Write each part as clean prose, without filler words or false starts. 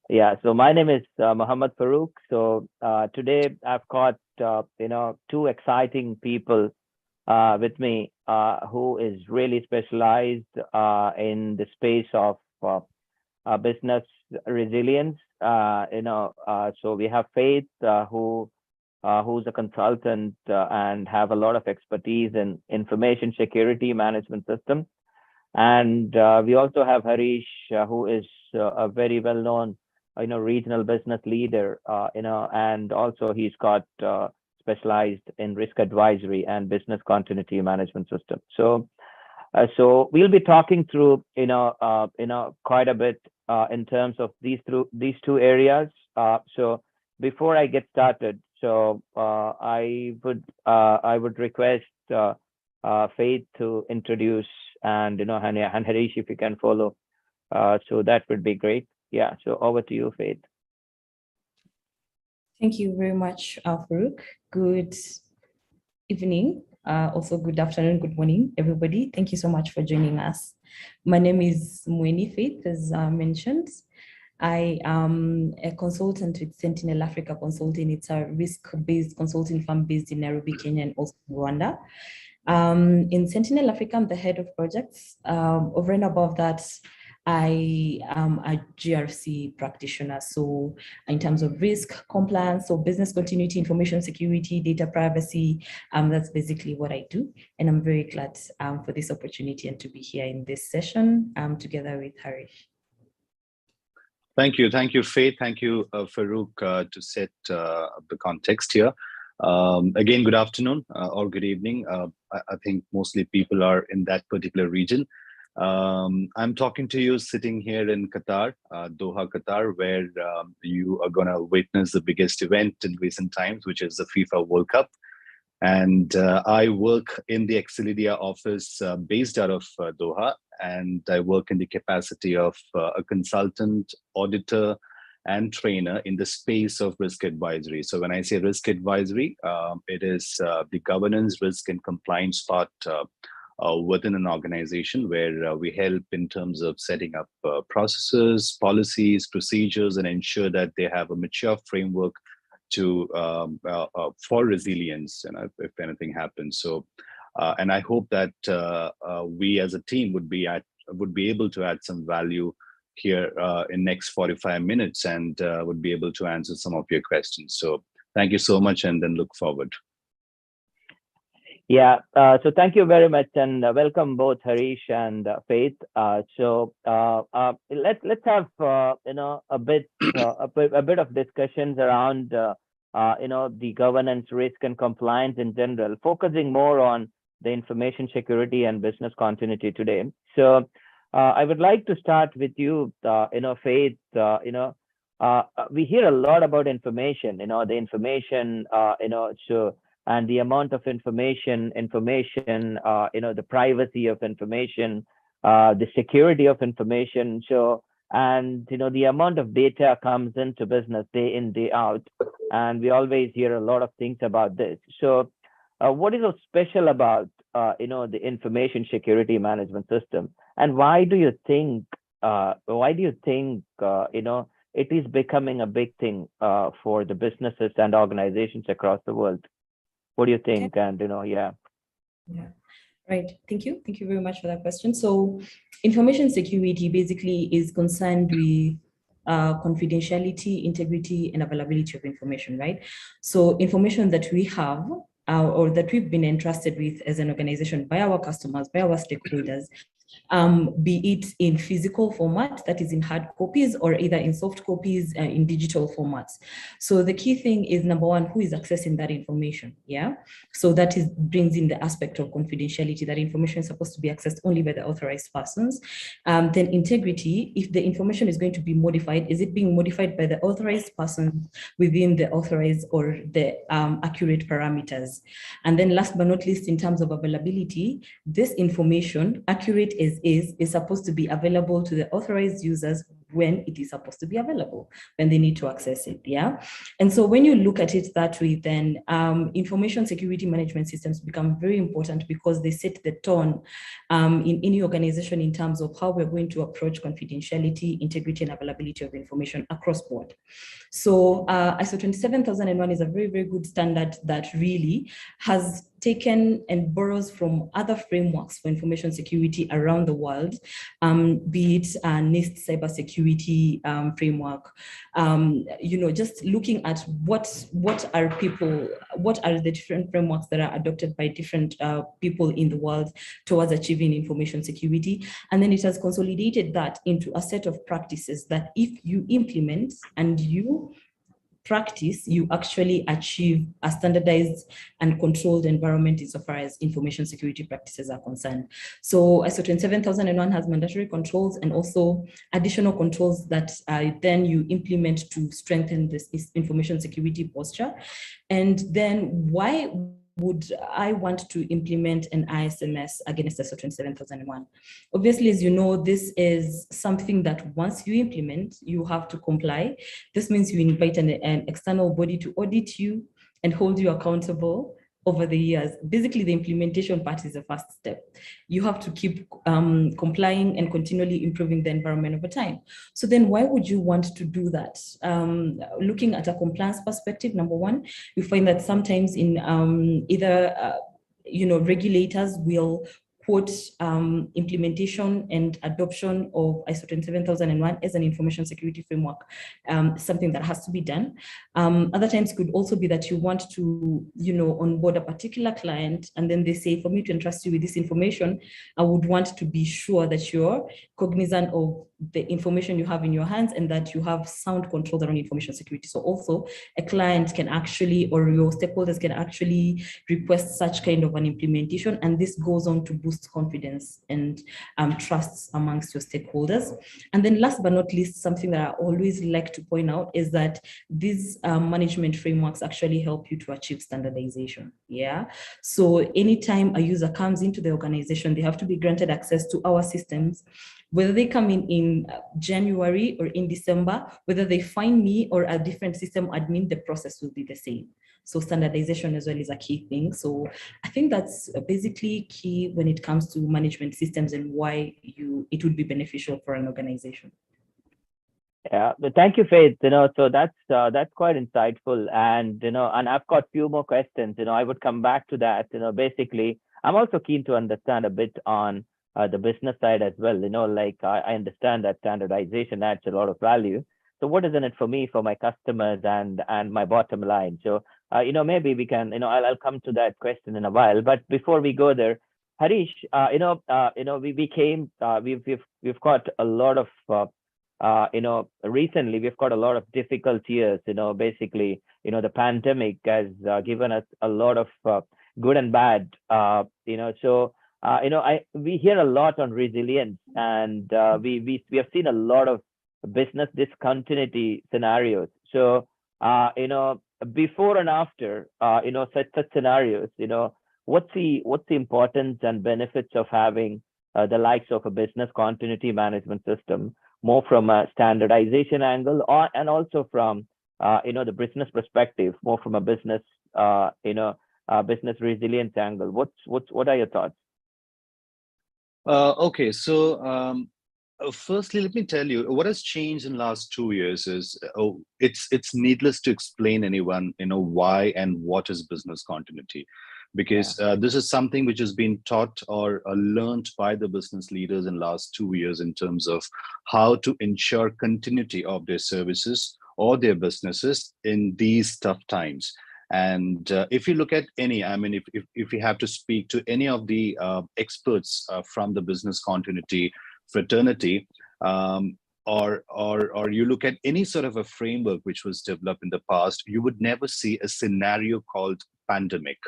Yeah, so my name is Muhammad Farouk. So today I've got two exciting people with me who is really specialized in the space of business resilience. So we have Faith, who's a consultant and have a lot of expertise in information security management system. And we also have Harish, who is a very well-known, regional business leader, and also he's got specialized in risk advisory and business continuity management system. So we'll be talking through, quite a bit in terms of these two areas. So before I get started, I would request Faith to introduce, and and Harish, if you can follow, so that would be great. Yeah. So over to you, Faith. Thank you very much, Farouk. Good evening, also good afternoon, good morning, everybody. Thank you so much for joining us. My name is Mweni Faith, as mentioned. I am a consultant with Sentinel Africa Consulting. It's a risk-based consulting firm based in Nairobi, Kenya, and also Rwanda. In Sentinel Africa, I'm the head of projects. Over and above that, I am a GRC practitioner. So in terms of risk, compliance, so business continuity, information security, data privacy, that's basically what I do. And I'm very glad for this opportunity and to be here in this session together with Harish. Thank you, Faith. Thank you, Farouk, to set the context here. Again, good afternoon or good evening. I think mostly people are in that particular region. I'm talking to you sitting here in Qatar, Doha, Qatar, where you are going to witness the biggest event in recent times, which is the FIFA World Cup. And I work in the Excelia office based out of Doha, and I work in the capacity of a consultant, auditor, and trainer in the space of risk advisory. So when I say risk advisory, it is the governance, risk, and compliance part within an organization where we help in terms of setting up processes, policies, procedures, and ensure that they have a mature framework to for resilience, and if anything happens. So, and I hope that we as a team would be able to add some value here in next 45 minutes and would be able to answer some of your questions. So thank you so much, and then look forward. Yeah, so thank you very much, and welcome both Harish and Faith. Let's have a bit of discussions around the governance, risk, and compliance in general, focusing more on the information security and business continuity today. So I would like to start with you, Faith. We hear a lot about information, the information, and the amount of information, the privacy of information, the security of information. So, and the amount of data comes into business day in, day out, and we always hear a lot of things about this. So, what is so special about the information security management system, and why do you think it is becoming a big thing for the businesses and organizations across the world? What do you think? Okay. And yeah. Right. Thank you very much for that question. So information security basically is concerned with confidentiality, integrity, and availability of information, right? So information that we have or that we've been entrusted with as an organization by our customers, by our stakeholders, be it in physical format, that is in hard copies, or either in soft copies, in digital formats. So the key thing is, number one, who is accessing that information? Yeah. So that brings in the aspect of confidentiality. That information is supposed to be accessed only by the authorized persons. Then integrity, if the information is going to be modified, is it being modified by the authorized person within the authorized or the accurate parameters? And then last but not least, in terms of availability, this information, accurate as is supposed to be available to the authorized users when it is supposed to be available, when they need to access it. Yeah. And so when you look at it that way, then information security management systems become very important because they set the tone in any organization in terms of how we're going to approach confidentiality, integrity, and availability of information across board. So ISO 27001 is a very, very good standard that really has taken and borrows from other frameworks for information security around the world, be it NIST cybersecurity framework, just looking at what are the different frameworks that are adopted by different people in the world towards achieving information security. And then it has consolidated that into a set of practices that if you implement and you practice, you actually achieve a standardized and controlled environment insofar as information security practices are concerned. So ISO 27001 has mandatory controls and also additional controls that then you implement to strengthen this information security posture. And then why would I want to implement an ISMS against ISO 27001? Obviously, as you know, this is something that once you implement, you have to comply. This means you invite an external body to audit you and hold you accountable over the years. Basically, the implementation part is the first step. You have to keep complying and continually improving the environment over time. So then why would you want to do that? Looking at a compliance perspective, number one, you find that sometimes in regulators will quote implementation and adoption of ISO 27001 as an information security framework, something that has to be done. Other times could also be that you want to, onboard a particular client, and then they say, for me to entrust you with this information, I would want to be sure that you're cognizant of the information you have in your hands and that you have sound controls around information security. So also a client can actually, or your stakeholders can actually request such kind of an implementation. And this goes on to boost confidence and trust amongst your stakeholders. And then last but not least, something that I always like to point out is that these management frameworks actually help you to achieve standardization. Yeah. So anytime a user comes into the organization, they have to be granted access to our systems. Whether they come in January or in December, whether they find me or a different system admin, the process will be the same. So standardization as well is a key thing. So I think that's basically key when it comes to management systems and why it would be beneficial for an organization. Yeah, but thank you, Faith. So that's quite insightful, and and I've got few more questions. I would come back to that. Basically, I'm also keen to understand a bit on the business side as well. I understand that standardization adds a lot of value. So what is in it for me, for my customers, and my bottom line? So maybe we can, I'll come to that question in a while. But before we go there, Harish, we've got a lot of recently we've got a lot of difficult years. Basically, the pandemic has given us a lot of good and bad. We hear a lot on resilience, and we have seen a lot of business discontinuity scenarios. So before and after such scenarios, what's the importance and benefits of having the likes of a business continuity management system, more from a standardization angle, and also from the business perspective, more from a business business resilience angle? What are your thoughts? Okay, so firstly, let me tell you what has changed in the last 2 years is it's needless to explain anyone why and what is business continuity, because this is something which has been taught or learned by the business leaders in the last 2 years in terms of how to ensure continuity of their services or their businesses in these tough times. And if you look at if you have to speak to any of the experts from the business continuity fraternity, or you look at any sort of a framework which was developed in the past, you would never see a scenario called pandemic.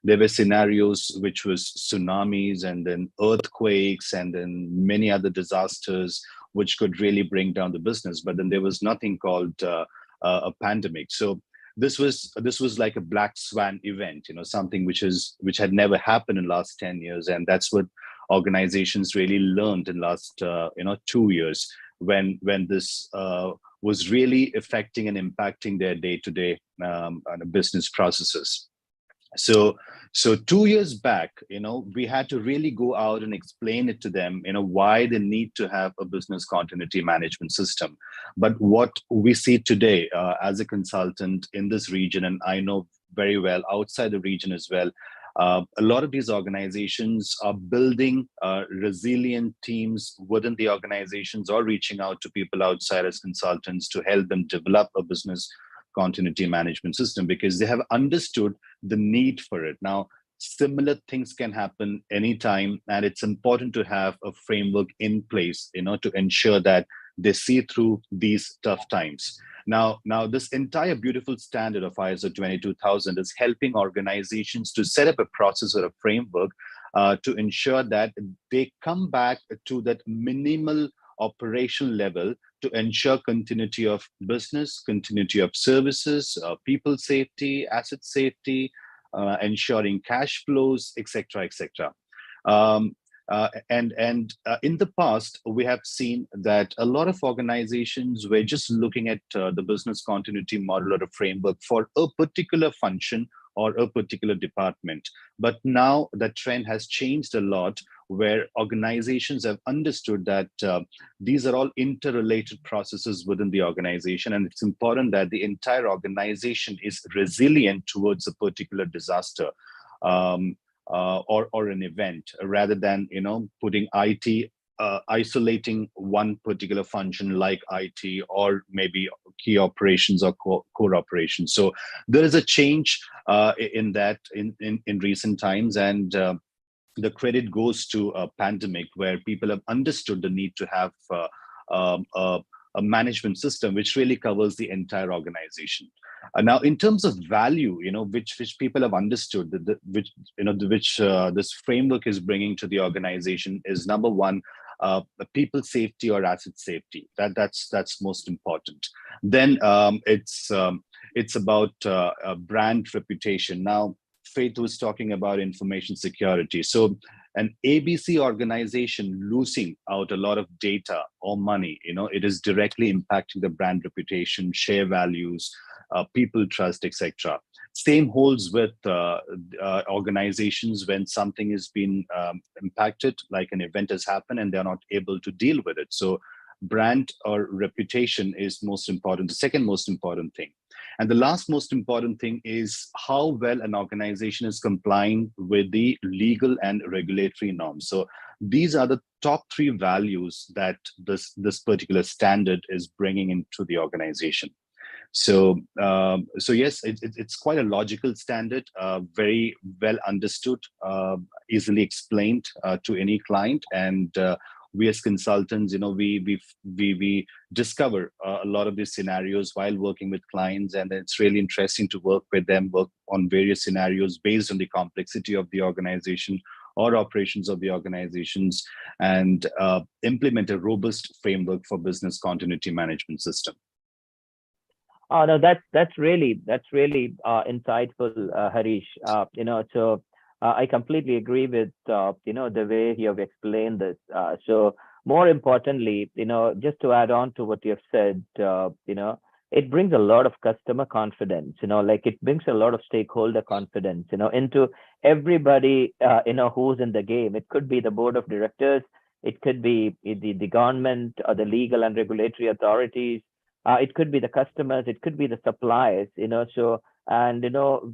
There were scenarios which was tsunamis and then earthquakes and then many other disasters which could really bring down the business, but then there was nothing called a pandemic. So this was like a black swan event, something which had never happened in the last 10 years. And that's what organizations really learned in the last 2 years, when this was really affecting and impacting their day-to-day business processes. So 2 years back, we had to really go out and explain it to them, why they need to have a business continuity management system. But what we see today as a consultant in this region, and I know very well outside the region as well, a lot of these organizations are building resilient teams within the organizations or reaching out to people outside as consultants to help them develop a business continuity management system because they have understood the need for it. Now, similar things can happen anytime, and it's important to have a framework in place, to ensure that they see through these tough times. Now, this entire beautiful standard of ISO 22000 is helping organizations to set up a process or a framework to ensure that they come back to that minimal operational level to ensure continuity of business, continuity of services, people safety, asset safety, ensuring cash flows, etc., etc. And in the past, we have seen that a lot of organizations were just looking at the business continuity model or a framework for a particular function or a particular department. But now the trend has changed a lot, where organizations have understood that these are all interrelated processes within the organization, and it's important that the entire organization is resilient towards a particular disaster or an event, rather than putting IT, isolating one particular function like IT or maybe key operations or core operations. So there is a change in that in recent times, and the credit goes to a pandemic where people have understood the need to have a management system which really covers the entire organization. Now, in terms of value, which people have understood, which this framework is bringing to the organization is, number one, people safety or asset safety. That's most important. Then it's about brand reputation. Now, Faith was talking about information security. So an ABC organization losing out a lot of data or money, it is directly impacting the brand reputation, share values, people trust, etc. Same holds with organizations when something has been impacted, like an event has happened and they're not able to deal with it. So brand or reputation is most important, the second most important thing. And the last most important thing is how well an organization is complying with the legal and regulatory norms. So these are the top three values that this particular standard is bringing into the organization. So yes, it's quite a logical standard, very well understood, easily explained to any client, and we as consultants, we discover a lot of these scenarios while working with clients, and it's really interesting to work with them, work on various scenarios based on the complexity of the organization or operations of the organizations, and implement a robust framework for business continuity management system. Oh no, that's really insightful, Harish. So I completely agree with the way you have explained this. So more importantly, just to add on to what you have said, it brings a lot of customer confidence. Like it brings a lot of stakeholder confidence. Into everybody, who's in the game. It could be the board of directors, it could be the government or the legal and regulatory authorities. It could be the customers, it could be the suppliers, so, and,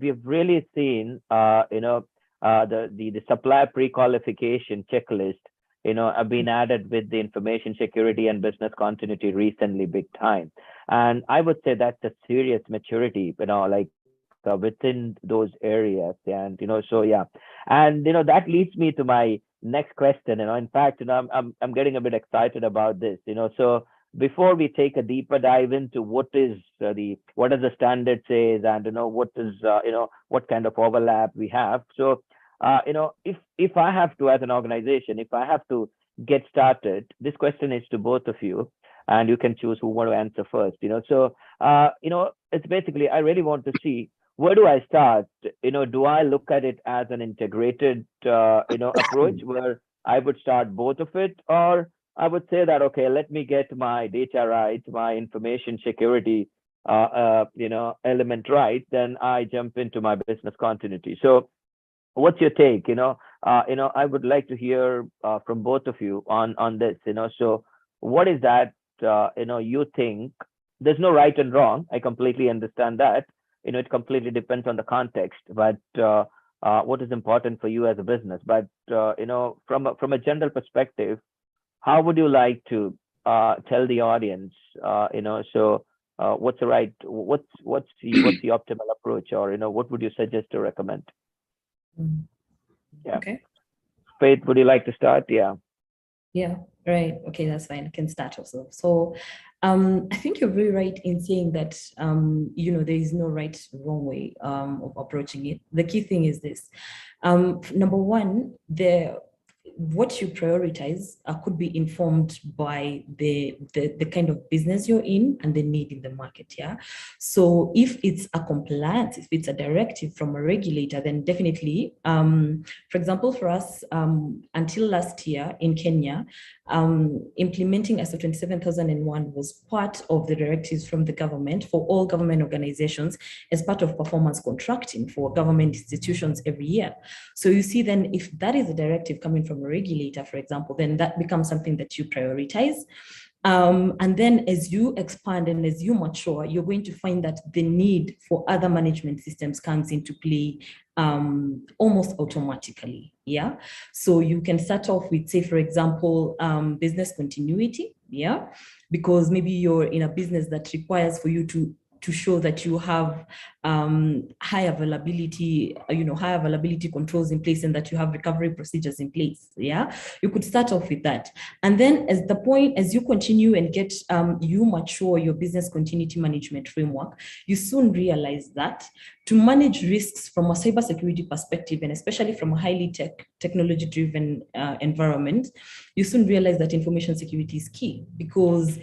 we've really seen, the supplier pre-qualification checklist, have been added with the information security and business continuity recently, big time. And I would say that's a serious maturity, within those areas. And, so, yeah. And, that leads me to my next question. In fact, I'm getting a bit excited about this, so, before we take a deeper dive into what does the standard says, and what is what kind of overlap we have. So if I have to, as an organization, if I have to get started, this question is to both of you, and you can choose who want to answer first. So it's basically, I really want to see, where do I start? Do I look at it as an integrated approach where I would start both of it, or I would say that, okay, let me get my data right, my information security, element right, then I jump into my business continuity. So what's your take? I would like to hear from both of you on this. So what is that? You think there's no right and wrong. I completely understand that. It completely depends on the context. But what is important for you as a business? But from a general perspective, how would you like to tell the audience? What's the right? What's the optimal approach, or what would you suggest or recommend? Mm. Yeah. Okay. Faith, would you like to start? Yeah. Yeah, right. Okay, that's fine. I can start also. So I think you're very right in saying that, there is no right, wrong way of approaching it. The key thing is this. Number one, what you prioritize could be informed by the kind of business you're in and the need in the market. Yeah. So if it's a compliance, if it's a directive from a regulator, then definitely, for example, for us, until last year in Kenya, implementing ISO 27001 was part of the directives from the government for all government organizations as part of performance contracting for government institutions every year. So you see, then if that is a directive coming from a regulator, for example, then that becomes something that you prioritize. And then as you expand and as you mature, you're going to find that the need for other management systems comes into play almost automatically. Yeah. So you can start off with, say, for example, business continuity. Yeah. Because maybe you're in a business that requires for you to show that you have high availability controls in place and that you have recovery procedures in place. Yeah, you could start off with that. And then as you continue and get, you mature your business continuity management framework, you soon realize that to manage risks from a cybersecurity perspective, and especially from a highly technology-driven environment, you soon realize that information security is key, because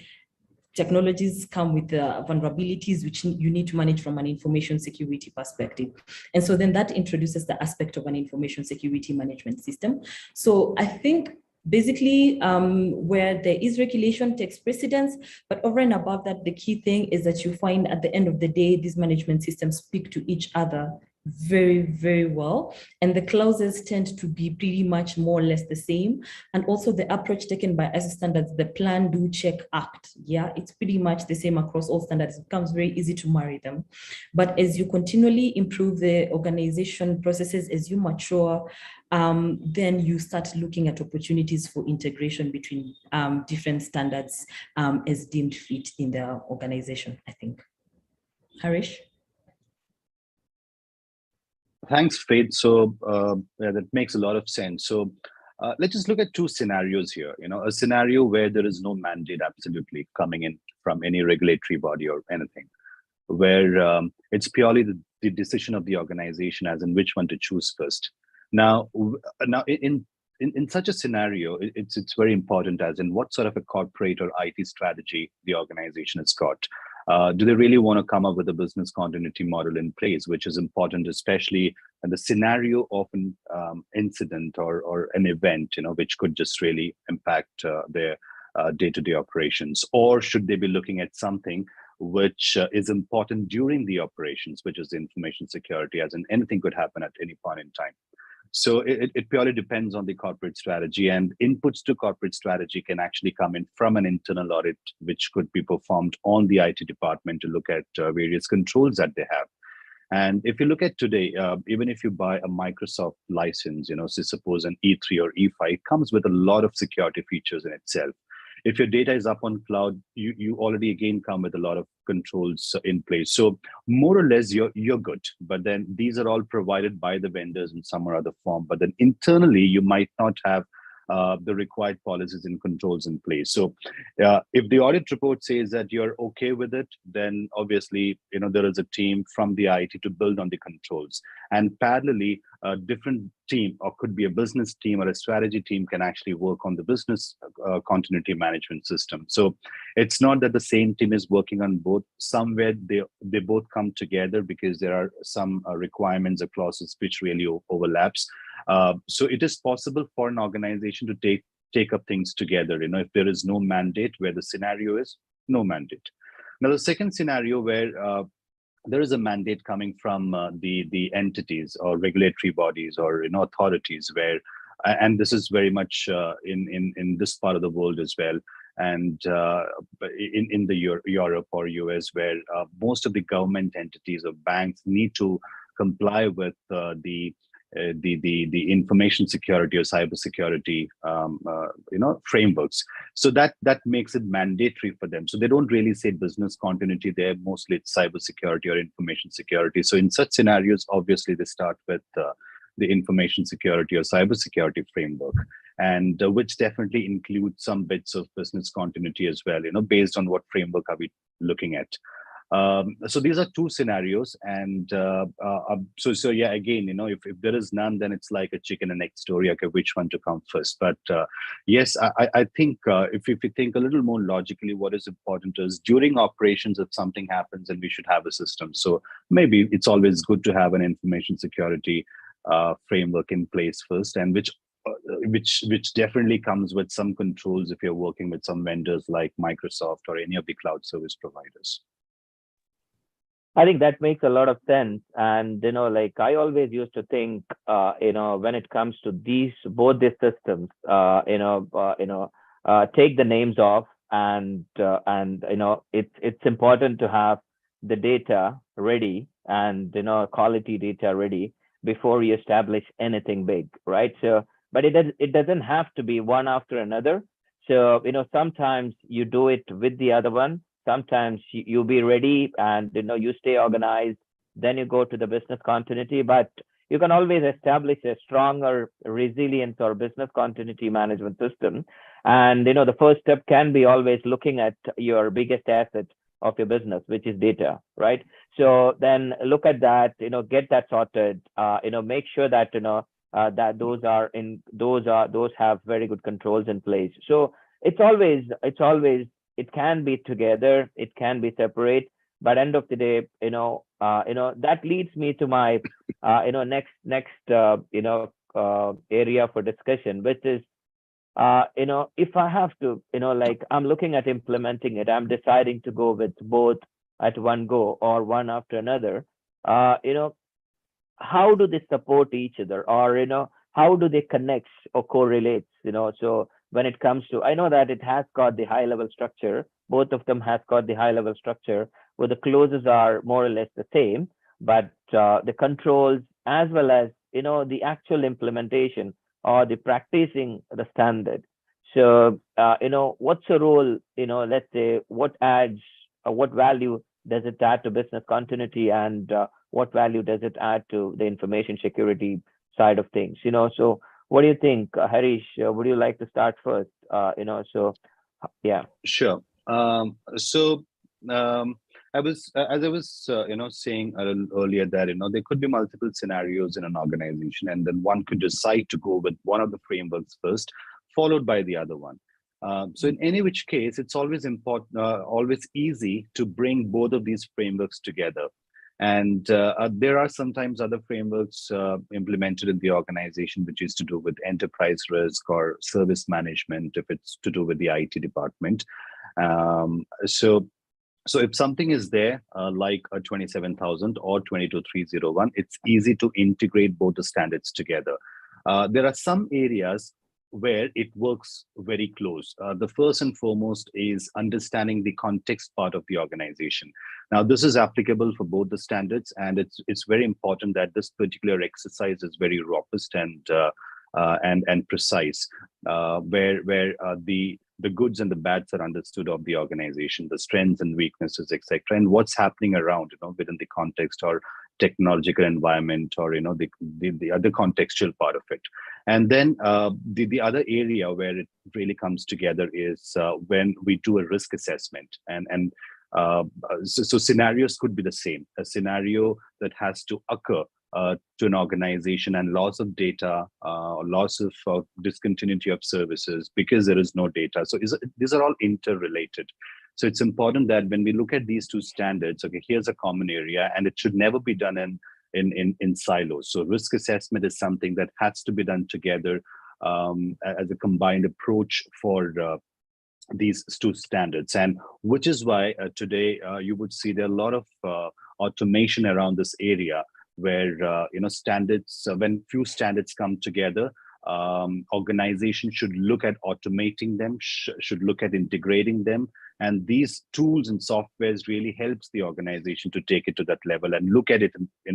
technologies come with vulnerabilities which you need to manage from an information security perspective. And so then that introduces the aspect of an information security management system. So I think basically where there is regulation takes precedence, but over and above that, the key thing is that you find at the end of the day, these management systems speak to each other very, very well. And the clauses tend to be pretty much more or less the same. And also the approach taken by ISO standards, the plan, do, check, act. Yeah, it's pretty much the same across all standards. It becomes very easy to marry them. But as you continually improve the organization processes, as you mature, then you start looking at opportunities for integration between different standards as deemed fit in the organization, I think. Harish? Thanks, Faith. So that makes a lot of sense. So let's just look at two scenarios here. A scenario where there is no mandate absolutely coming in from any regulatory body or anything, where it's purely the decision of the organization as in which one to choose first. Now in such a scenario, it's very important as in what sort of a corporate or IT strategy the organization has got. Do they really want to come up with a business continuity model in place, which is important, especially in the scenario of an incident or an event, which could just really impact their day-to-day operations? Or should they be looking at something which is important during the operations, which is information security, as in anything could happen at any point in time? So it purely depends on the corporate strategy, and inputs to corporate strategy can actually come in from an internal audit, which could be performed on the IT department to look at various controls that they have. And if you look at today, even if you buy a Microsoft license, so suppose an E3 or E5, it comes with a lot of security features in itself. If your data is up on cloud, you already again come with a lot of controls in place. So more or less you're good, but then these are all provided by the vendors in some or other form. But then internally, you might not have the required policies and controls in place. So if the audit report says that you're okay with it, then obviously, there is a team from the IT to build on the controls. And parallelly, a different team, or could be a business team or a strategy team, can actually work on the business continuity management system. So it's not that the same team is working on both. Somewhere they both come together because there are some requirements or clauses which really overlaps. So it is possible for an organization to take take up things together, if there is no mandate, where the scenario is no mandate. Now, the second scenario where there is a mandate coming from the entities or regulatory bodies or authorities, where and this is very much in this part of the world as well, and in the Europe or US, where most of the government entities or banks need to comply with the information security or cyber security frameworks. So that makes it mandatory for them. So they don't really say business continuity there. Mostly it's cyber security or information security. So in such scenarios, obviously they start with the information security or cyber security framework, and which definitely includes some bits of business continuity as well, based on what framework are we looking at. So these are two scenarios, and so yeah, again, if there is none, then it's like a chicken and egg story. Okay, which one to come first? But yes, I think if you think a little more logically, what is important is during operations, if something happens, then we should have a system. So maybe it's always good to have an information security framework in place first, and which definitely comes with some controls if you're working with some vendors like Microsoft or any of the cloud service providers. I think that makes a lot of sense. And, like I always used to think, when it comes to both these systems, take the names off, and it's important to have the data ready and, quality data ready before you establish anything big, right? So, but it doesn't have to be one after another. So, sometimes you do it with the other one. Sometimes you be ready and you stay organized, then you go to the business continuity, but you can always establish a stronger resilience or business continuity management system. And the first step can be always looking at your biggest asset of your business, which is data, right? So then look at that, get that sorted, make sure that that those have very good controls in place. So it's always it can be together, it can be separate, but end of the day, that leads me to my next area for discussion, which is if I have to, like I'm looking at implementing it, I'm deciding to go with both at one go or one after another. How do they support each other, or how do they connect or correlate? So when it comes to, I know that it has got the high level structure, both of them has got the high level structure where the clauses are more or less the same, but the controls as well as the actual implementation or the practicing the standard. So what's the role, let's say, what adds what value does it add to business continuity, and what value does it add to the information security side of things? So what do you think, Harish? Would you like to start first? Yeah. Sure. I was, as I was, saying a little earlier, that there could be multiple scenarios in an organization, and then one could decide to go with one of the frameworks first, followed by the other one. So in any which case, it's always important, always easy to bring both of these frameworks together. And there are sometimes other frameworks implemented in the organization, which is to do with enterprise risk or service management, if it's to do with the IT department. So if something is there, like a 27000 or 22301, it's easy to integrate both the standards together. There are some areas where it works very close. The first and foremost is understanding the context part of the organization. Now, this is applicable for both the standards, and it's very important that this particular exercise is very robust and precise, where the goods and the bads are understood of the organization, the strengths and weaknesses, etc., and what's happening around, within the context or technological environment, or the other contextual part of it. And then the other area where it really comes together is when we do a risk assessment, and so scenarios could be the same. A scenario that has to occur to an organization, and loss of data, loss of discontinuity of services because there is no data. So these are all interrelated. So it's important that when we look at these two standards, okay, here's a common area, and it should never be done in silos. So risk assessment is something that has to be done together as a combined approach for these two standards. And which is why today you would see there are a lot of automation around this area, where standards, when few standards come together, organizations should look at automating them, should look at integrating them. And these tools and softwares really helps the organization to take it to that level and look at it,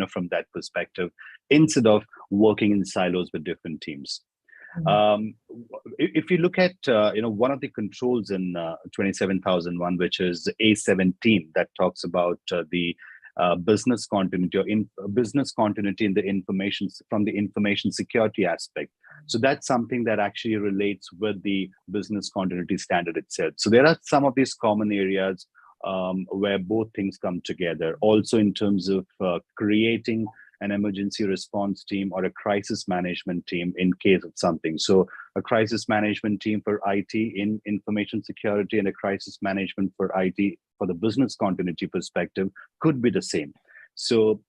from that perspective, instead of working in silos with different teams. If you look at one of the controls in 27001, which is A17, that talks about the business continuity, or business continuity in the information, from the information security aspect. So that's something that actually relates with the business continuity standard itself. So there are some of these common areas where both things come together. Also in terms of creating an emergency response team or a crisis management team in case of something. So a crisis management team for IT in information security and a crisis management for IT for the business continuity perspective could be the same. So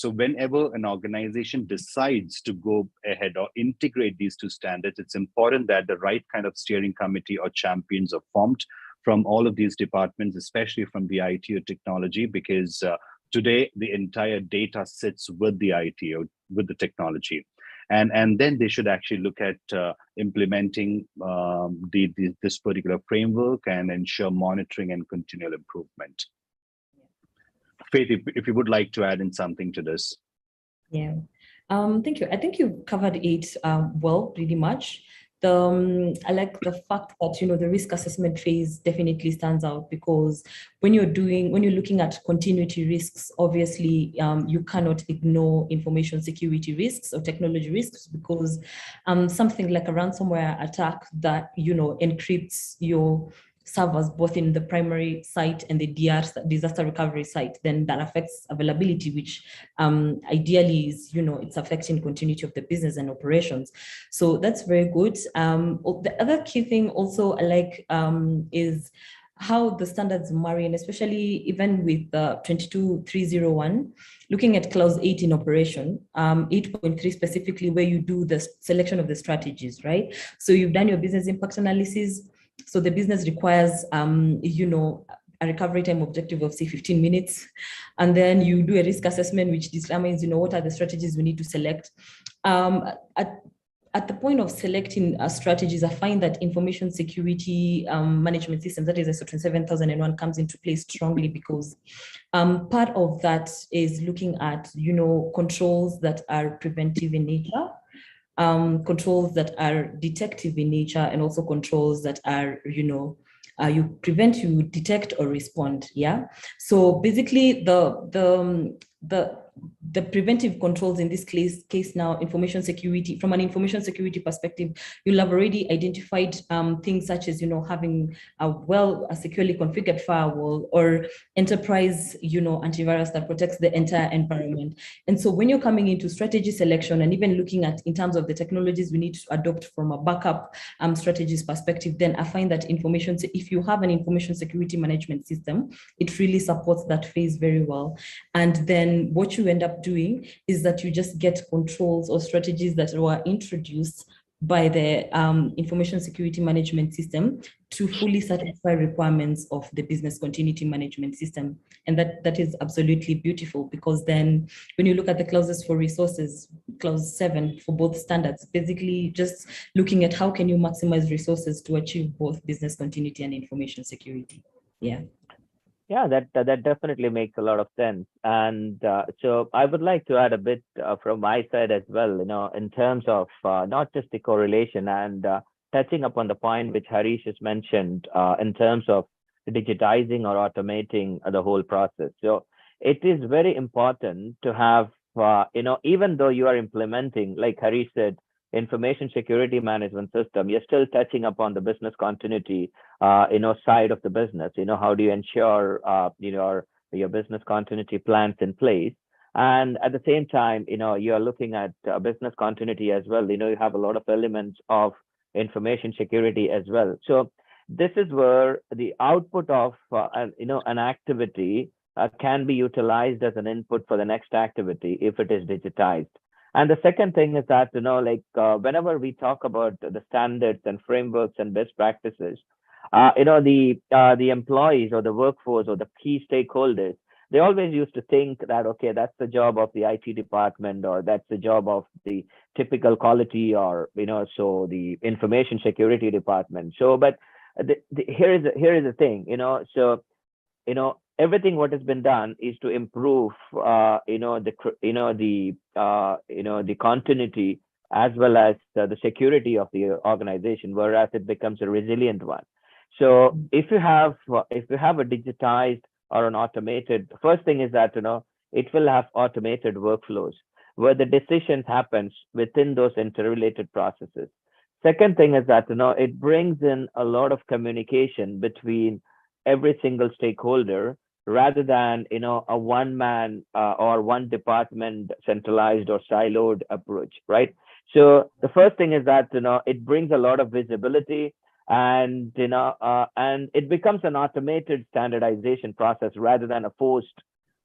whenever an organization decides to go ahead or integrate these two standards, it's important that the right kind of steering committee or champions are formed from all of these departments, especially from the IT or technology, because today, the entire data sits with the IT or with the technology. And then they should actually look at implementing this particular framework and ensure monitoring and continual improvement. Faith, if you would like to add in something to this. Yeah, thank you. I think you covered it well, pretty much. I like the fact that the risk assessment phase definitely stands out, because when you're looking at continuity risks, obviously you cannot ignore information security risks or technology risks, because something like a ransomware attack that encrypts your servers both in the primary site and the disaster recovery site, then that affects availability, which ideally is, it's affecting continuity of the business and operations. So that's very good. The other key thing also I like is how the standards marry, and especially even with 22301, looking at clause 8 in operation, 8.3 specifically, where you do the selection of the strategies, right? So you've done your business impact analysis. So the business requires, a recovery time objective of say 15 minutes. And then you do a risk assessment, which determines, what are the strategies we need to select. At the point of selecting strategies, I find that information security management systems, that is ISO 27001, comes into play strongly, because part of that is looking at, controls that are preventive in nature, controls that are detective in nature, and also controls that are, you prevent, you detect, or respond. Yeah. So basically, the preventive controls in this case now, information security, from an information security perspective, you'll have already identified things such as, having a securely configured firewall, or enterprise, antivirus that protects the entire environment. And so when you're coming into strategy selection, and even looking at in terms of the technologies we need to adopt from a backup strategies perspective, then I find that if you have an information security management system, it really supports that phase very well. And then what you end up doing is that you just get controls or strategies that were introduced by the information security management system to fully satisfy requirements of the business continuity management system. And that is absolutely beautiful, because then when you look at the clauses for resources, clause 7 for both standards, basically just looking at how can you maximize resources to achieve both business continuity and information security. Yeah. Yeah, that definitely makes a lot of sense. And so I would like to add a bit from my side as well, in terms of not just the correlation, and touching upon the point which Harish has mentioned in terms of digitizing or automating the whole process. So it is very important to have, even though you are implementing, like Harish said, information security management system, you're still touching upon the business continuity, side of the business. How do you ensure, your business continuity plans in place? And at the same time, you are looking at business continuity as well. You have a lot of elements of information security as well. So this is where the output of, an activity can be utilized as an input for the next activity if it is digitized. And the second thing is that, whenever we talk about the standards and frameworks and best practices, the employees or the workforce or the key stakeholders, they always used to think that, okay, that's the job of the IT department, or that's the job of the typical quality, or, so the information security department. So, but here is the thing, everything what has been done is to improve, the continuity as well as the security of the organization, whereas it becomes a resilient one. So if you have a digitized or an automated, the first thing is that, it will have automated workflows where the decisions happens within those interrelated processes. Second thing is that, it brings in a lot of communication between every single stakeholder, rather than, a one man or one department centralized or siloed approach, right? So the first thing is that, it brings a lot of visibility, and and it becomes an automated standardization process rather than a forced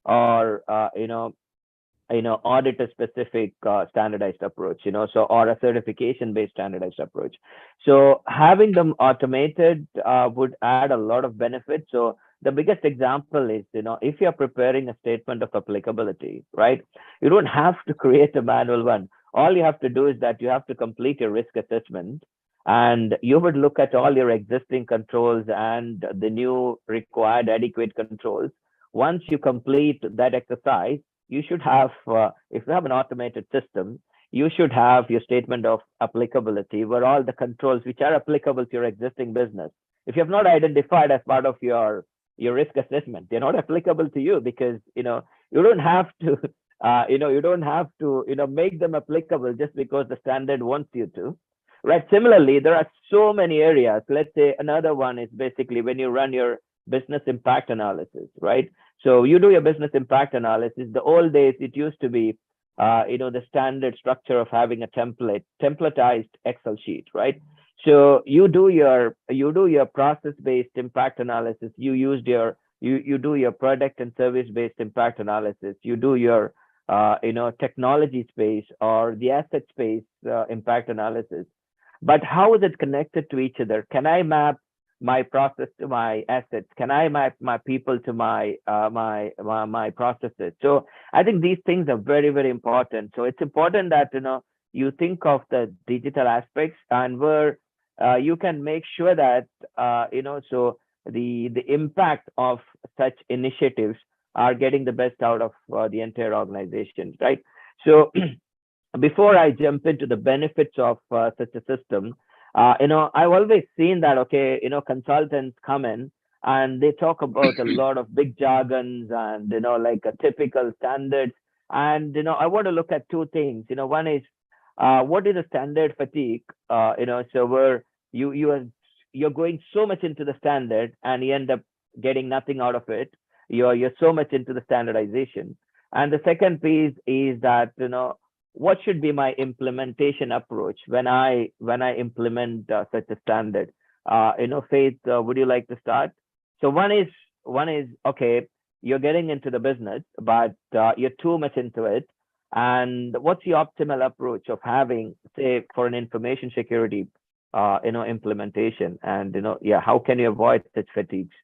or auditor specific standardized approach, so, or a certification based standardized approach. So having them automated would add a lot of benefits. So the biggest example is, if you're preparing a statement of applicability, right, you don't have to create a manual one. All you have to do is that you have to complete your risk assessment, and you would look at all your existing controls and the new required adequate controls. Once you complete that exercise, you should have, if you have an automated system, you should have your statement of applicability where all the controls which are applicable to your existing business, if you have not identified as part of your risk assessment, they're not applicable to you, because, you don't have to, make them applicable just because the standard wants you to. Right. Similarly, there are so many areas. Let's say another one is basically when you run your business impact analysis, right? So you do your business impact analysis. The old days, it used to be, the standard structure of having a templatized Excel sheet, right? So you do your process-based impact analysis. You do your product and service-based impact analysis. You do your, technology space or the asset space impact analysis. But how is it connected to each other? Can I map my process to my assets? Can I map my people to my processes? So I think these things are very, very important. So it's important that, you think of the digital aspects, and where you can make sure that, so the impact of such initiatives are getting the best out of the entire organization, right? So before I jump into the benefits of such a system, I've always seen that, okay, consultants come in and they talk about a lot of big jargons and, like a typical standards. And, I want to look at two things. One is, what is a standard fatigue? So where you're going so much into the standard and you end up getting nothing out of it. You're so much into the standardization. And the second piece is that, what should be my implementation approach when I implement such a standard? Faith, would you like to start? So one is okay, you're getting into the business, but you're too much into it. And what's the optimal approach of having, say, for an information security, implementation? And how can you avoid such fatigues?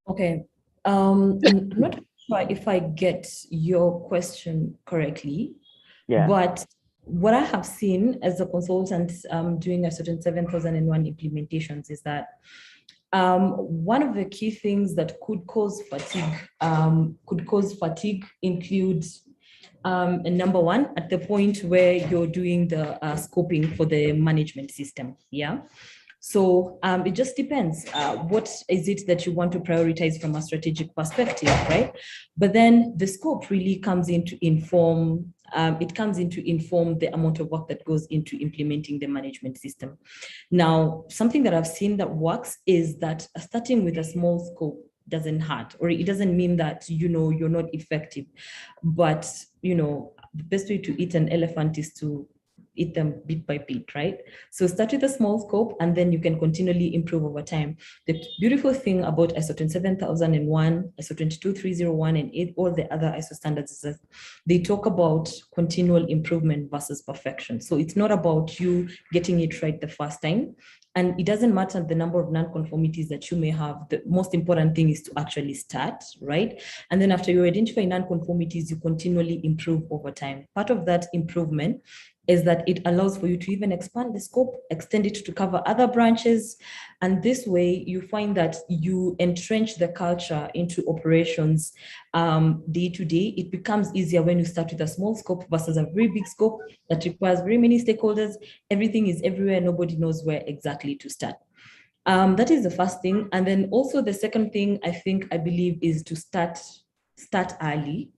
Okay. I'm not sure if I get your question correctly, but what I have seen as a consultant doing a certain 7001 implementations is that one of the key things that could cause fatigue includes number one, at the point where you're doing the scoping for the management system. Yeah. So it just depends. What is it that you want to prioritize from a strategic perspective, right? But then the scope really comes in to inform, the amount of work that goes into implementing the management system. Now, something that I've seen that works is that starting with a small scope doesn't hurt, or it doesn't mean that, you're not effective. But, the best way to eat an elephant is to eat them bit by bit, right? So start with a small scope, and then you can continually improve over time. The beautiful thing about ISO 27001, ISO 22301, and all the other ISO standards is that they talk about continual improvement versus perfection. So it's not about you getting it right the first time. And it doesn't matter the number of non-conformities that you may have. The most important thing is to actually start, right? And then after you identify non-conformities, you continually improve over time. Part of that improvement is that it allows for you to even expand the scope, extend it to cover other branches. And this way you find that you entrench the culture into operations day to day. It becomes easier when you start with a small scope versus a very big scope that requires very many stakeholders. Everything is everywhere. Nobody knows where exactly to start. That is the first thing. And then also the second thing I believe is to start early.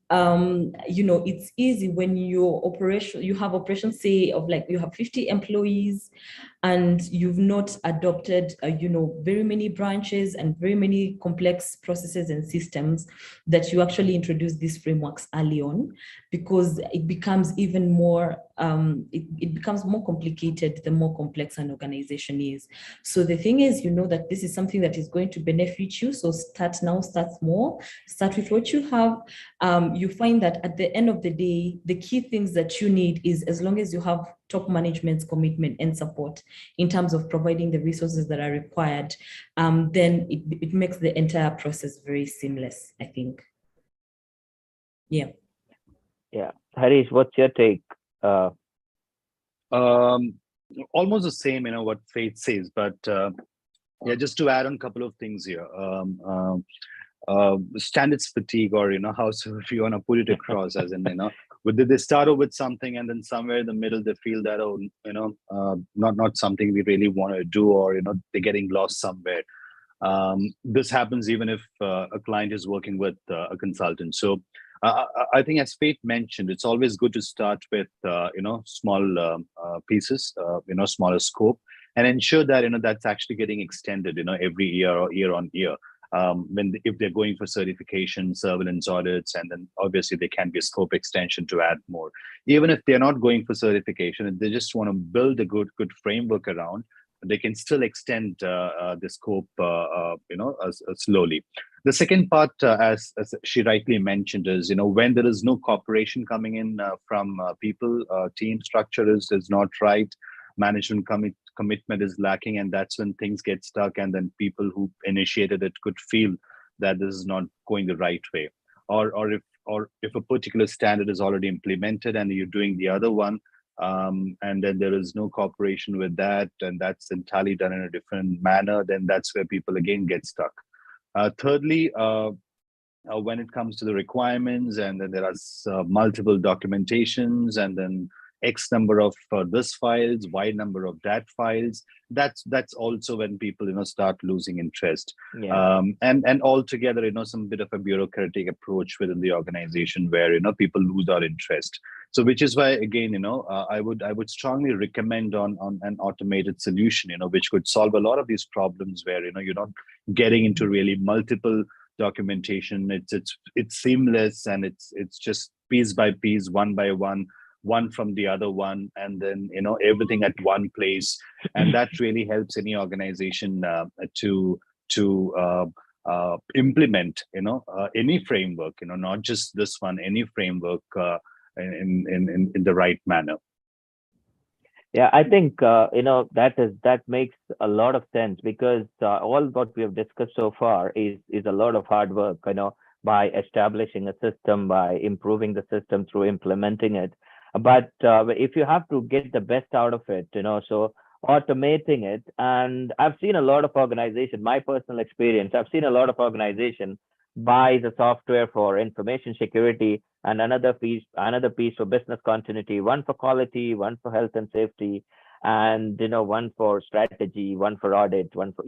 It's easy when you have operations, say, of like you have 50 employees and you've not adopted, very many branches and very many complex processes and systems, that you actually introduce these frameworks early on, because it becomes even more, it becomes more complicated the more complex an organization is. So the thing is, that this is something that is going to benefit you. So start now, start small, start with what you have. You find that at the end of the day, the key things that you need is, as long as you have top management's commitment and support in terms of providing the resources that are required, then it makes the entire process very seamless, I think. Yeah. Yeah. Harish, what's your take? Almost the same, what Faith says, but yeah, just to add on a couple of things here. Standards fatigue, or how if you want to put it across, as in they start off with something and then somewhere in the middle they feel that not something we really want to do, or they're getting lost somewhere. This happens even if a client is working with a consultant. So I think, as Faith mentioned, it's always good to start with small pieces, smaller scope, and ensure that that's actually getting extended every year or year on year. If they're going for certification, surveillance audits, and then obviously there can be a scope extension to add more. Even if they're not going for certification, if they just want to build a good framework around, they can still extend the scope, slowly. The second part, as she rightly mentioned, is when there is no cooperation coming in from people, team structure is not right, management commitment is lacking, and that's when things get stuck, and then people who initiated it could feel that this is not going the right way, or if a particular standard is already implemented and you're doing the other one, and then there is no cooperation with that, and that's entirely done in a different manner, then that's where people again get stuck. Thirdly, when it comes to the requirements, and then there are multiple documentations, and then X number of this files, Y number of that files, that's also when people start losing interest. Yeah. And altogether some bit of a bureaucratic approach within the organization, where people lose our interest. So which is why, again, I would strongly recommend on an automated solution, which could solve a lot of these problems, where you're not getting into really multiple documentation. It's seamless, and it's just piece by piece, one by one from the other one, and then everything at one place. And that really helps any organization to implement any framework, not just this one, any framework in the right manner. Yeah, I think that makes a lot of sense, because all what we have discussed so far is a lot of hard work, by establishing a system, by improving the system through implementing it. But if you have to get the best out of it, so automating it, and I've seen a lot of organizations, my personal experience, I've seen a lot of organizations buy the software for information security, and another piece for business continuity, one for quality, one for health and safety, and one for strategy, one for audit, one for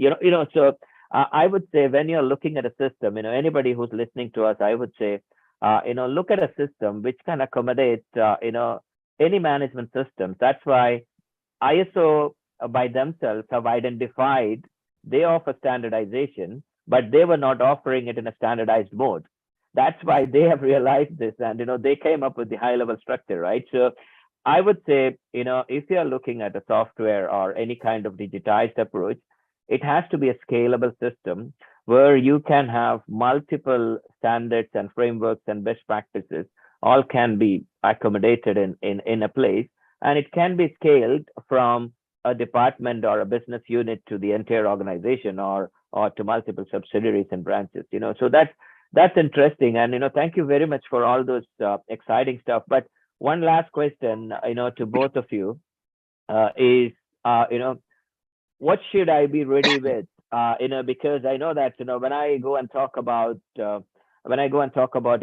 so I would say, when you're looking at a system, anybody who's listening to us, I would say, look at a system which can accommodate any management systems. That's why ISO by themselves have identified they offer standardization, but they were not offering it in a standardized mode. That's why they have realized this, and they came up with the high level structure, right? So I would say, if you're looking at a software or any kind of digitized approach, it has to be a scalable system where you can have multiple standards and frameworks and best practices all can be accommodated in a place, and it can be scaled from a department or a business unit to the entire organization or to multiple subsidiaries and branches. So that's interesting, and thank you very much for all those exciting stuff. But one last question, to both of you, is what should I be ready with? Because I know that when I go and talk about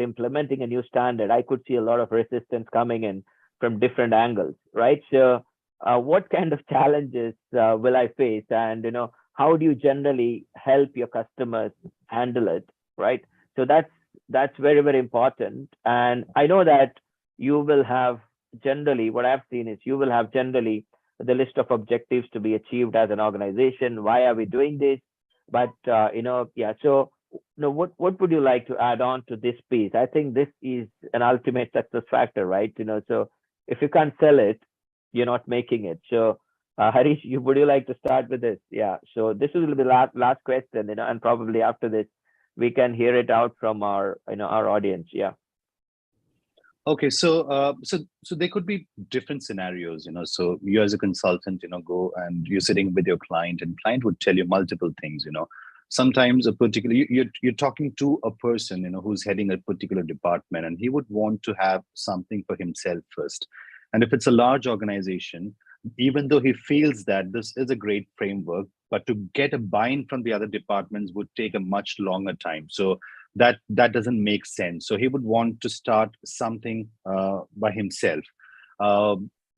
implementing a new standard, I could see a lot of resistance coming in from different angles, right? So, what kind of challenges will I face, and how do you generally help your customers handle it, right? So that's very, very important. And I know that you will have generally, what I've seen is you will have generally the list of objectives to be achieved as an organization. Why are we doing this? But yeah. So, what would you like to add on to this piece? I think this is an ultimate success factor, right? So if you can't sell it, you're not making it. So, Harish, would you like to start with this? Yeah. So this will be the last question, and probably after this, we can hear it out from our audience. Yeah. Okay, so there could be different scenarios, So you as a consultant, go and you're sitting with your client, and client would tell you multiple things, Sometimes you're talking to a person, who's heading a particular department, and he would want to have something for himself first. And if it's a large organization, even though he feels that this is a great framework, but to get a buy-in from the other departments would take a much longer time. So that doesn't make sense. So he would want to start something by himself.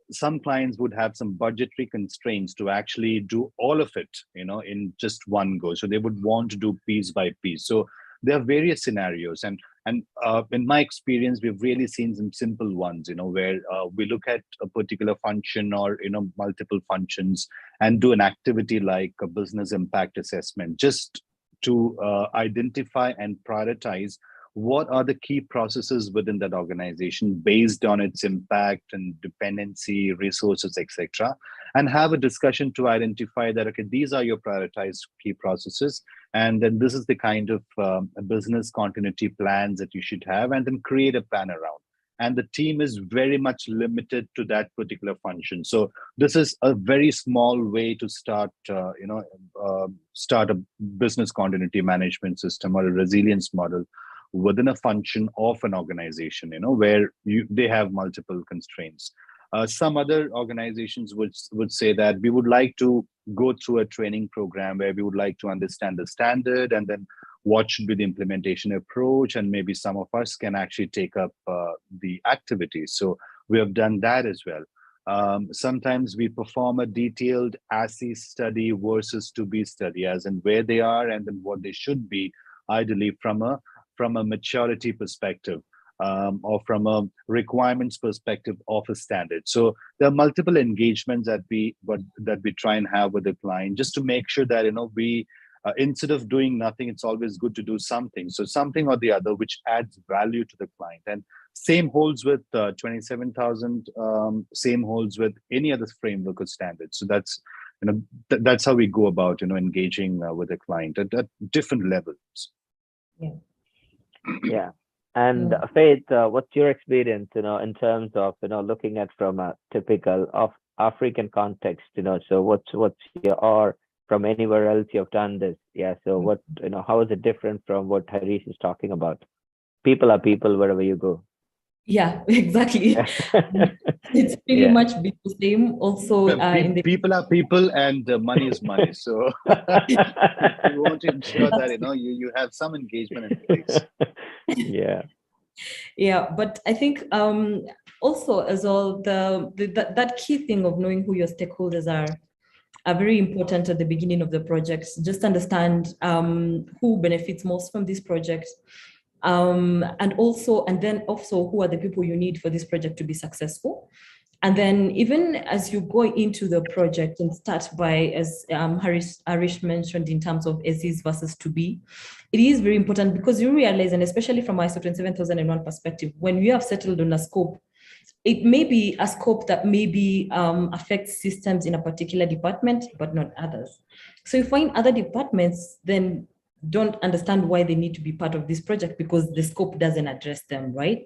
Some clients would have some budgetary constraints to actually do all of it, in just one go. So they would want to do piece by piece. So there are various scenarios, and in my experience, we've really seen some simple ones, where we look at a particular function or multiple functions and do an activity like a business impact assessment, just to identify and prioritize what are the key processes within that organization based on its impact and dependency, resources, etc., and have a discussion to identify that, okay, these are your prioritized key processes, and then this is the kind of business continuity plans that you should have, and then create a plan around. And the team is very much limited to that particular function. So this is a very small way to start, start a business continuity management system or a resilience model within a function of an organization, where they have multiple constraints. Some other organizations would say that we would like to go through a training program where we would like to understand the standard, and then what should be the implementation approach, and maybe some of us can actually take up the activities. So we have done that as well. Sometimes we perform a detailed as-is study versus to-be study, as in where they are and then what they should be, ideally from a maturity perspective, or from a requirements perspective of a standard. So there are multiple engagements that we try and have with the client, just to make sure that we instead of doing nothing, it's always good to do something. So something or the other which adds value to the client. And same holds with 27,000. Same holds with any other framework or standard. So that's that's how we go about engaging with a client at different levels. Yeah. Yeah. And Faith, what's your experience, in terms of, looking at from a typical of African context, so what's your, or from anywhere else you've done this? Yeah. So what, how is it different from what Harish is talking about? People are people wherever you go. Yeah, exactly. It's pretty much the same. Also, people are people, and money is money. So you want to ensure that you have some engagement in place. Yeah, but I think also as well that key thing of knowing who your stakeholders are very important at the beginning of the project. Just understand who benefits most from this project. And then also who are the people you need for this project to be successful. And then even as you go into the project and start by, as Harish mentioned, in terms of as-is versus to-be, it is very important, because you realize, and especially from ISO 27001 perspective, when you have settled on a scope, it may be a scope that maybe affects systems in a particular department, but not others. So you find other departments then don't understand why they need to be part of this project because the scope doesn't address them, right?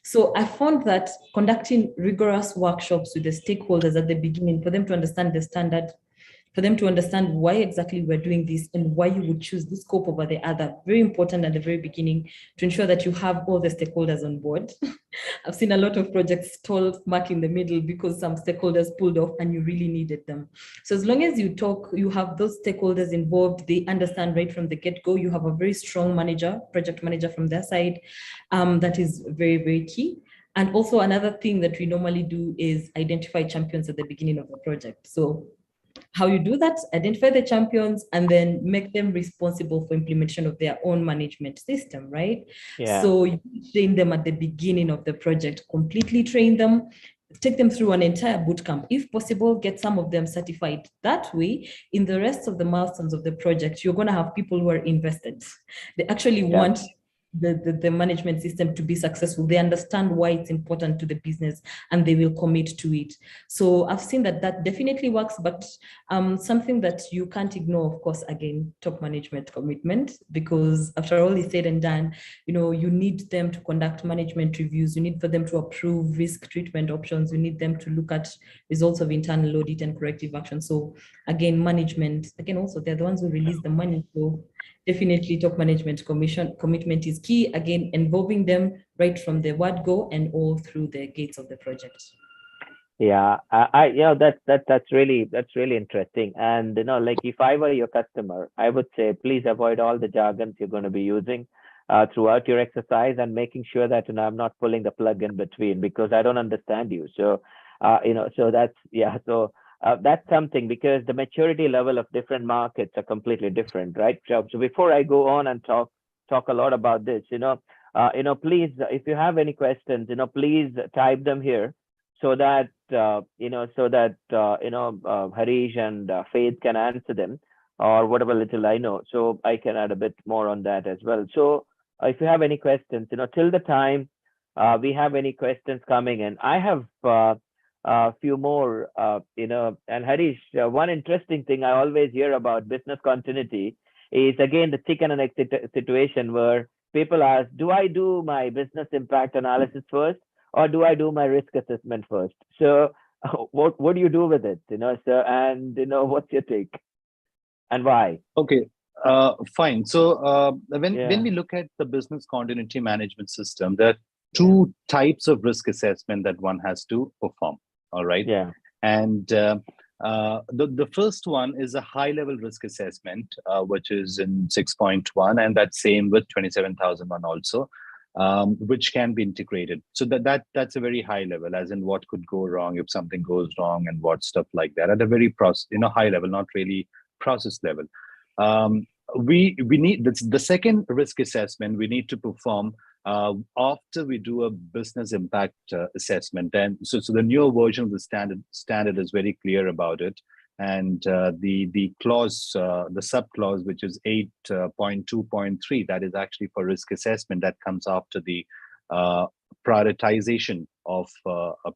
So I found that conducting rigorous workshops with the stakeholders at the beginning for them to understand the standard, for them to understand why exactly we're doing this and why you would choose this scope over the other. Very important at the very beginning to ensure that you have all the stakeholders on board. I've seen a lot of projects stall smack in the middle because some stakeholders pulled off and you really needed them. So as long as you talk, you have those stakeholders involved, they understand right from the get-go, you have a very strong manager, project manager from their side. That is very, very key. And also another thing that we normally do is identify champions at the beginning of the project. So how you do that, identify the champions and then make them responsible for implementation of their own management system, right? Yeah. So you train them at the beginning of the project, completely train them, take them through an entire bootcamp. If possible, get some of them certified. That way, in the rest of the milestones of the project, you're going to have people who are invested. They actually want the management system to be successful. They understand why it's important to the business and they will commit to it. So I've seen that definitely works, but something that you can't ignore, of course, again, top management commitment, because after all is said and done, you need them to conduct management reviews. You need for them to approve risk treatment options. You need them to look at results of internal audit and corrective action. So again, management, again, also they're the ones who release the money. So definitely top management commitment is key, again, involving them right from the word go and all through the gates of the project. Yeah, that's really interesting. And like if I were your customer, I would say please avoid all the jargons you're going to be using throughout your exercise and making sure that I'm not pulling the plug in between because I don't understand you. So so that's something because the maturity level of different markets are completely different, right? So before I go on and talk a lot about this, please, if you have any questions, please type them here so that Harish and Faith can answer them or whatever little I know. So I can add a bit more on that as well. So if you have any questions, till the time we have any questions coming in, I have a few more, and Harish, one interesting thing I always hear about business continuity is again the chicken and egg situation where people ask, do I do my business impact analysis first or do I do my risk assessment first? So what do you do with it? What's your take and why? Okay, fine. So when we look at the business continuity management system, there are two types of risk assessment that one has to perform. All right. Yeah. And the first one is a high level risk assessment, which is in 6.1, and that's same with 27001 also, which can be integrated. So that's a very high level, as in what could go wrong if something goes wrong and what stuff like that at a very high level, not really process level. We need the second risk assessment we need to perform after we do a business impact assessment. And so the newer version of the standard is very clear about it. And the clause, the sub clause, which is 8.2.3, that is actually for risk assessment that comes after the prioritization of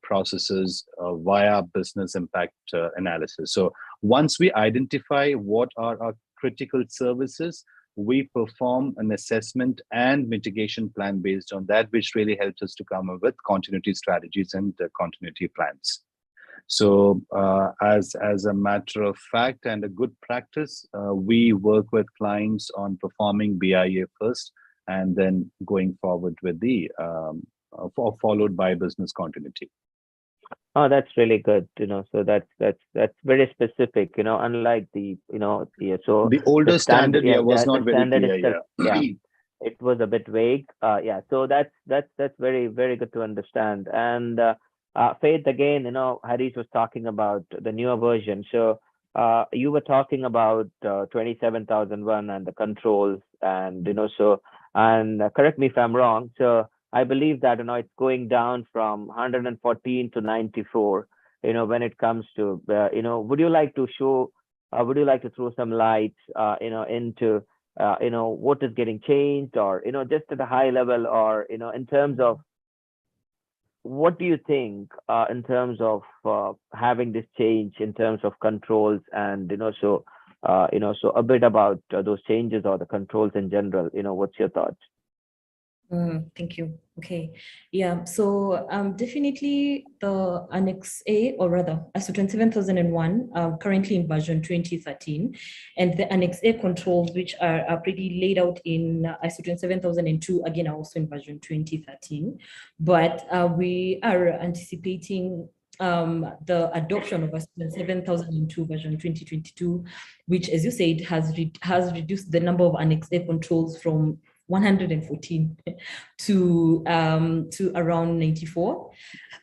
processes via business impact analysis. So once we identify what are our critical services, we perform an assessment and mitigation plan based on that, which really helps us to come up with continuity strategies and continuity plans. So as a matter of fact and a good practice, we work with clients on performing BIA first and then going forward with the followed by business continuity. Oh, that's really good. So that's very specific. Unlike the so the older standard was not very clear. It was a bit vague. So that's very, very good to understand. And Faith, again, Harish was talking about the newer version. So you were talking about 27001 and the controls, and correct me if I'm wrong. So I believe that it's going down from 114 to 94. When it comes to would you like to throw some light into what is getting changed, or just at a high level, or in terms of what do you think in terms of having this change in terms of controls and so a bit about those changes or the controls in general? What's your thoughts? Thank you. Okay. Yeah. So definitely the Annex A, or rather ISO 27001, currently in version 2013, and the Annex A controls, which are pretty laid out in ISO 27002, again, are also in version 2013. But we are anticipating the adoption of ISO 27002 version 2022, which, as you said, has reduced the number of Annex A controls from 114 to around 94.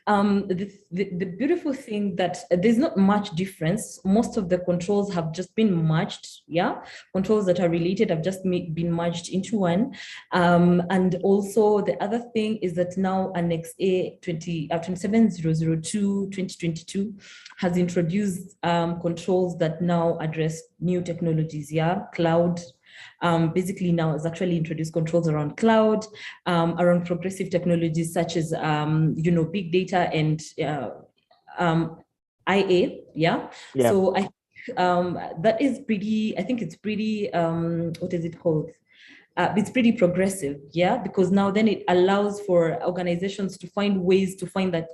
The beautiful thing that there's not much difference. Most of the controls have just been merged. Yeah, controls that are related have just been merged into one. And also the other thing is that now Annex A 27002 2022 has introduced controls that now address new technologies. Yeah, cloud. Basically now has actually introduced controls around cloud, around progressive technologies such as, big data and IA, yeah? So that is pretty, I think it's pretty, what is it called? It's pretty progressive, yeah, because now then it allows for organizations to find ways to find that,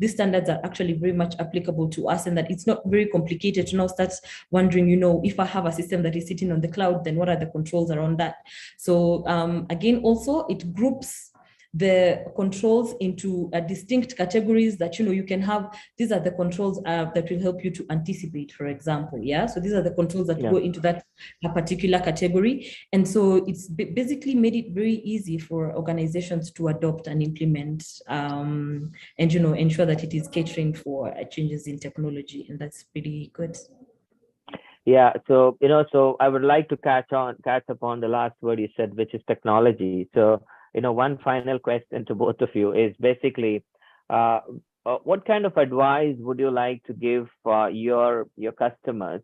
these standards are actually very much applicable to us, and that it's not very complicated to now start wondering, if I have a system that is sitting on the cloud, then what are the controls around that? So again, also it groups the controls into distinct categories that, you can have. These are the controls that will help you to anticipate, for example. Yeah. So these are the controls that go into that particular category. And so it's basically made it very easy for organizations to adopt and implement and, ensure that it is catering for changes in technology. And that's pretty good. Yeah. So, so I would like to catch upon the last word you said, which is technology. So, one final question to both of you is basically, what kind of advice would you like to give your customers,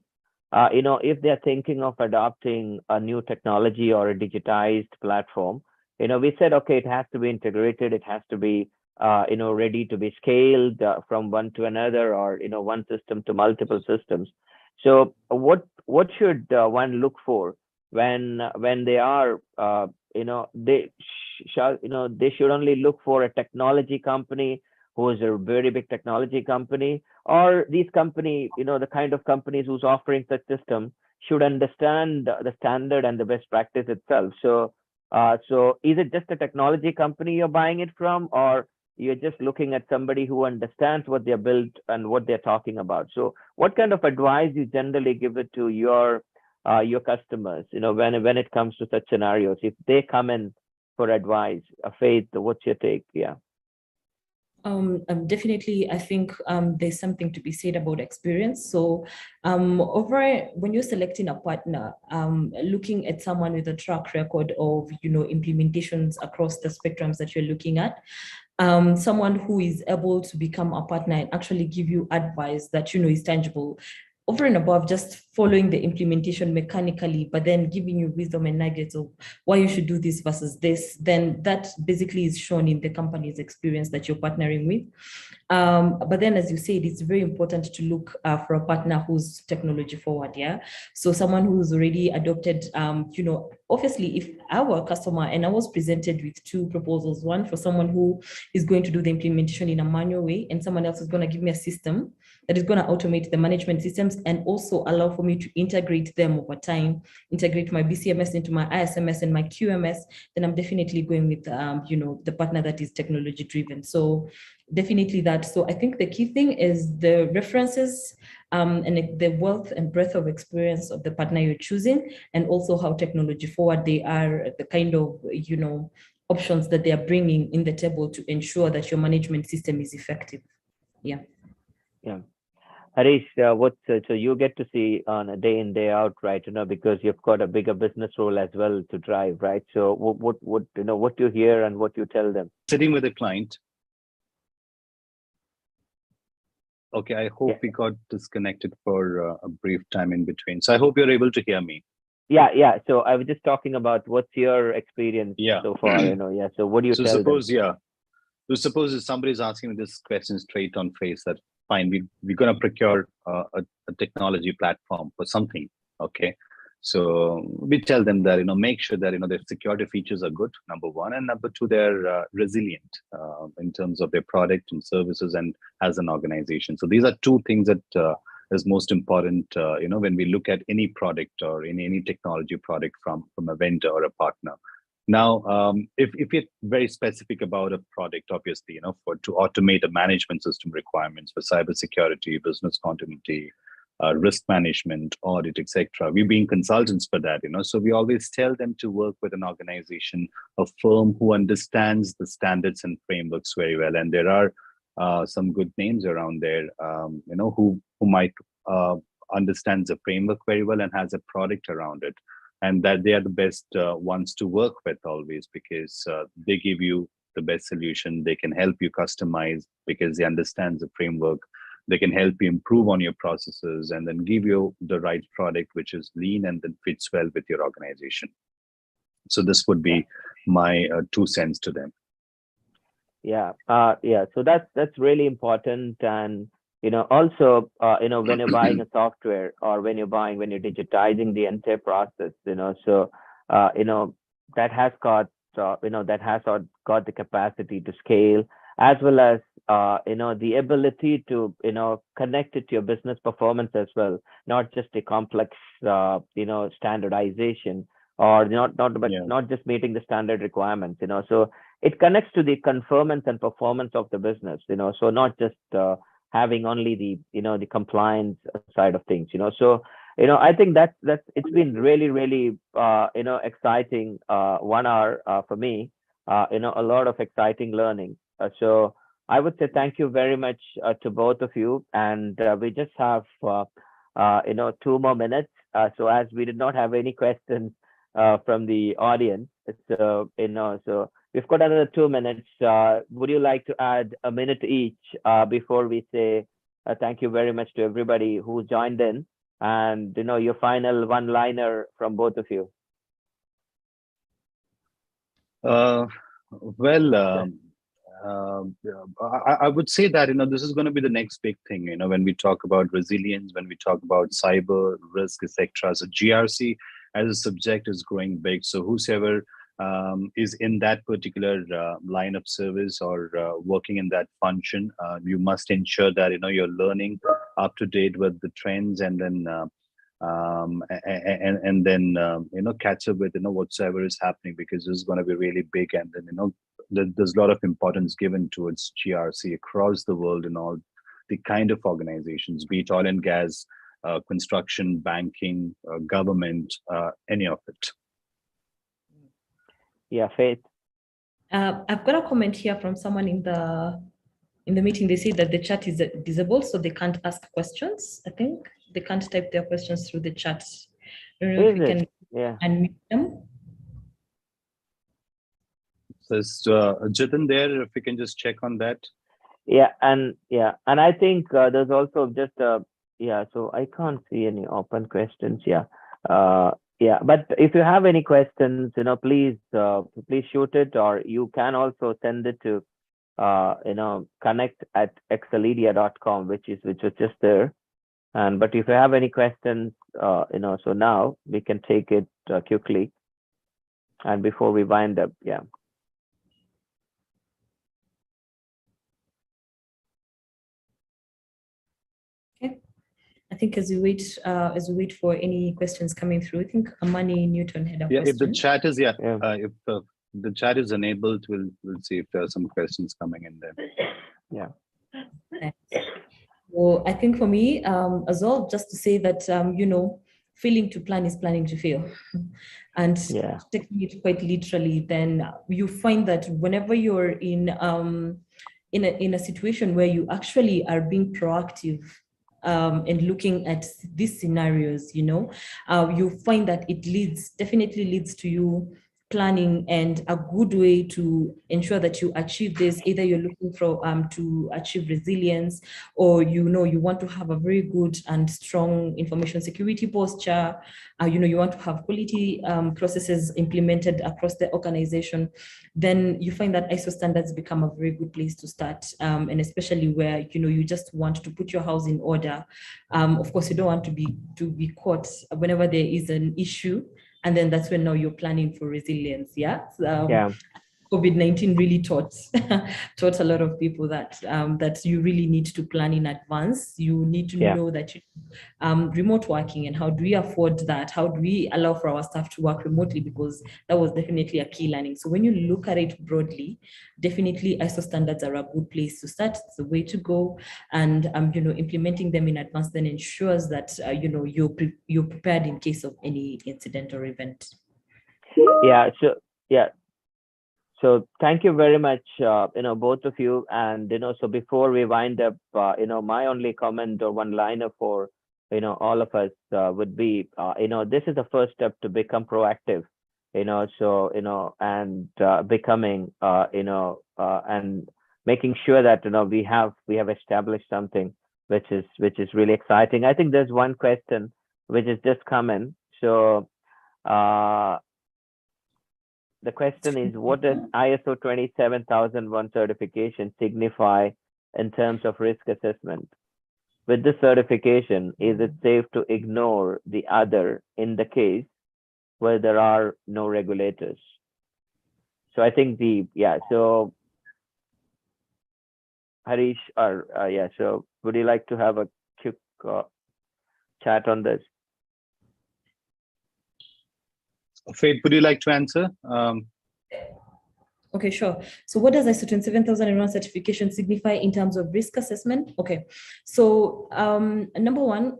if they're thinking of adopting a new technology or a digitized platform? We said, okay, it has to be integrated, it has to be, ready to be scaled from one to another, or one system to multiple systems. So, what should one look for when they are they should only look for a technology company who is a very big technology company, or these company, the kind of companies who's offering such system should understand the standard and the best practice itself. So is it just a technology company you're buying it from, or you're just looking at somebody who understands what they're built and what they're talking about? So what kind of advice you generally give it to your customers, when it comes to such scenarios, if they come in for advice? Faith, what's your take? Yeah. Definitely, I think there's something to be said about experience. So when you're selecting a partner, looking at someone with a track record of, implementations across the spectrums that you're looking at, someone who is able to become a partner and actually give you advice that, is tangible, over and above just following the implementation mechanically, but then giving you wisdom and nuggets of why you should do this versus this, then that basically is shown in the company's experience that you're partnering with. But then, as you said, it's very important to look for a partner who's technology forward, yeah? So someone who's already adopted, obviously, if I were a customer and I was presented with two proposals, one for someone who is going to do the implementation in a manual way, and someone else is going to give me a system that is going to automate the management systems and also allow for me to integrate them over time, integrate my BCMS into my ISMS and my QMS, then I'm definitely going with, the partner that is technology driven. So definitely that. So I think the key thing is the references and the wealth and breadth of experience of the partner you're choosing, and also how technology forward they are, the kind of, options that they are bringing in the table to ensure that your management system is effective. Yeah. Yeah. Harish, so you get to see on a day in, day out, right? Because you've got a bigger business role as well to drive, right? So what you hear and what you tell them. Sitting with a client. Okay, I hope we got disconnected for a brief time in between. So I hope you're able to hear me. Yeah. So I was just talking about what's your experience so far, Yeah. So what do you tell them? So suppose if somebody is asking me this question straight on face, that fine, we're going to procure a technology platform for something, okay? So we tell them that, make sure that, their security features are good, number one, and number two, they're resilient in terms of their product and services and as an organization. So these are two things that is most important, when we look at any product or any technology product from a vendor or a partner. Now, if you're very specific about a product, obviously, to automate a management system requirements for cybersecurity, business continuity, risk management, audit, etc. We've been consultants for that, So we always tell them to work with an organization, a firm who understands the standards and frameworks very well. And there are some good names around there, who might understand the framework very well and has a product around it. And that they are the best ones to work with always, because they give you the best solution. They can help you customize because they understand the framework. They can help you improve on your processes and then give you the right product, which is lean and then fits well with your organization. So this would be my 2 cents to them. Yeah. So that's really important. And also, when you're buying a software or when you're digitizing the entire process, so, that has got, got the capacity to scale, as well as, the ability to, connect it to your business performance as well, not just a complex, standardization or not just meeting the standard requirements, so it connects to the conformance and performance of the business, so not just, having only the the compliance side of things, so I think that's it's been really exciting 1 hour for me, a lot of exciting learning. So I would say thank you very much to both of you, and we just have 2 more minutes, so as we did not have any questions from the audience, so so we've got another 2 minutes. Would you like to add a minute each before we say thank you very much to everybody who joined in, and your final one-liner from both of you? I would say that this is going to be the next big thing. When we talk about resilience, when we talk about cyber risk, etc. So GRC as a subject is growing big. So whosoever is in that particular line of service or working in that function, you must ensure that you're learning up to date with the trends, and then catch up with whatsoever is happening, because this is going to be really big. And then there's a lot of importance given towards GRC across the world in all the kind of organizations, be it oil and gas, construction, banking, government, any of it. Yeah, Faith. I've got a comment here from someone in the meeting. They say that the chat is disabled, so they can't ask questions. I think they can't type their questions through the chat. I don't know if you can unmute them. So is Jitin there? If you can just check on that. And I think there's also just so I can't see any open questions. But if you have any questions, please shoot it, or you can also send it to connect@excelledia.com, which was just there. But if you have any questions, so now we can take it quickly, and before we wind up. I think as we wait for any questions coming through, I think Amani Newton had a question. If the chat is if the chat is enabled, we'll see if there are some questions coming in there. Well, I think for me as well, just to say that failing to plan is planning to fail, and taking it quite literally, then you find that whenever you're in a situation where you actually are being proactive and looking at these scenarios, you find that it definitely leads to you planning and a good way to ensure that you achieve this. Either you're looking for to achieve resilience, or you want to have a very good and strong information security posture. You want to have quality processes implemented across the organization. Then you find that ISO standards become a very good place to start, and especially where you just want to put your house in order. Of course, you don't want to be caught whenever there is an issue. And then that's when now you're planning for resilience. Yeah. Yeah. COVID-19 really taught a lot of people that that you really need to plan in advance. You need to know that remote working, and how do we afford that? How do we allow for our staff to work remotely? Because that was definitely a key learning. So when you look at it broadly, definitely ISO standards are a good place to start. It's the way to go, and implementing them in advance then ensures that you're prepared in case of any incident or event. So thank you very much, both of you. And, so before we wind up, my only comment or one liner for, all of us would be, this is the first step to become proactive, and becoming, and making sure that, we have established something which is really exciting. I think there's one question which has just come in. So, the question is, what does ISO 27001 certification signify in terms of risk assessment? With this certification, is it safe to ignore the other in the case where there are no regulators? So I think so Harish, so would you like to have a quick chat on this? Faith, would you like to answer? Okay, sure. So what does ISO 27001 certification signify in terms of risk assessment? Okay, so number one,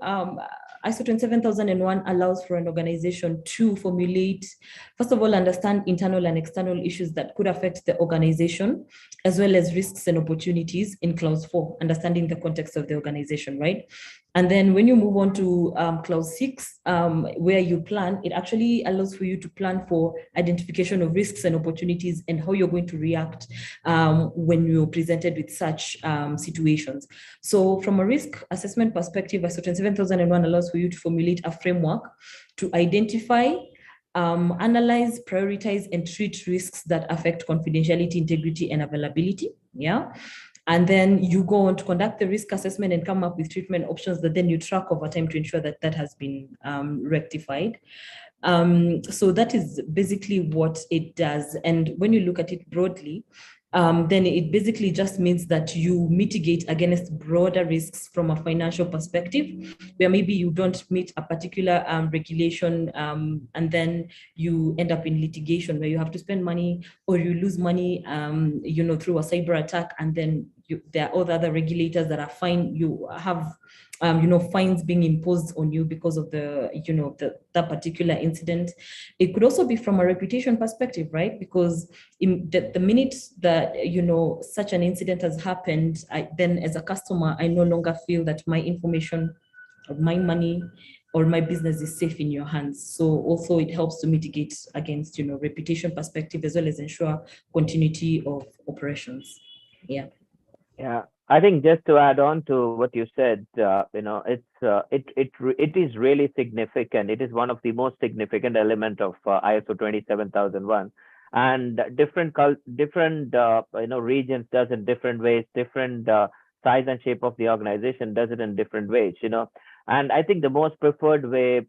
ISO 27001 allows for an organization to formulate, first of all, understand internal and external issues that could affect the organization, as well as risks and opportunities in clause 4, understanding the context of the organization, right? And then when you move on to clause 6, where you plan, it actually allows for you to plan for identification of risks and opportunities and how you're going to react when you're presented with such situations. So from a risk assessment perspective, ISO 27001 allows for you to formulate a framework to identify, analyze, prioritize, and treat risks that affect confidentiality, integrity, and availability. Yeah. And then you go on to conduct the risk assessment and come up with treatment options that then you track over time to ensure that that has been rectified. So that is basically what it does. And when you look at it broadly, then it basically just means that you mitigate against broader risks from a financial perspective, where maybe you don't meet a particular regulation, and then you end up in litigation where you have to spend money or you lose money, through a cyber attack, and then there are all the other regulators that are fine. You have fines being imposed on you because of that particular incident. It could also be from a reputation perspective, right? Because in the minute that such an incident has happened, then as a customer, I no longer feel that my information, or my money, or my business is safe in your hands. So also it helps to mitigate against reputation perspective, as well as ensure continuity of operations. Yeah. Yeah, I think just to add on to what you said, it is really significant. It is one of the most significant element of ISO 27001, and different regions does it different ways. Different size and shape of the organization does it in different ways. And I think the most preferred way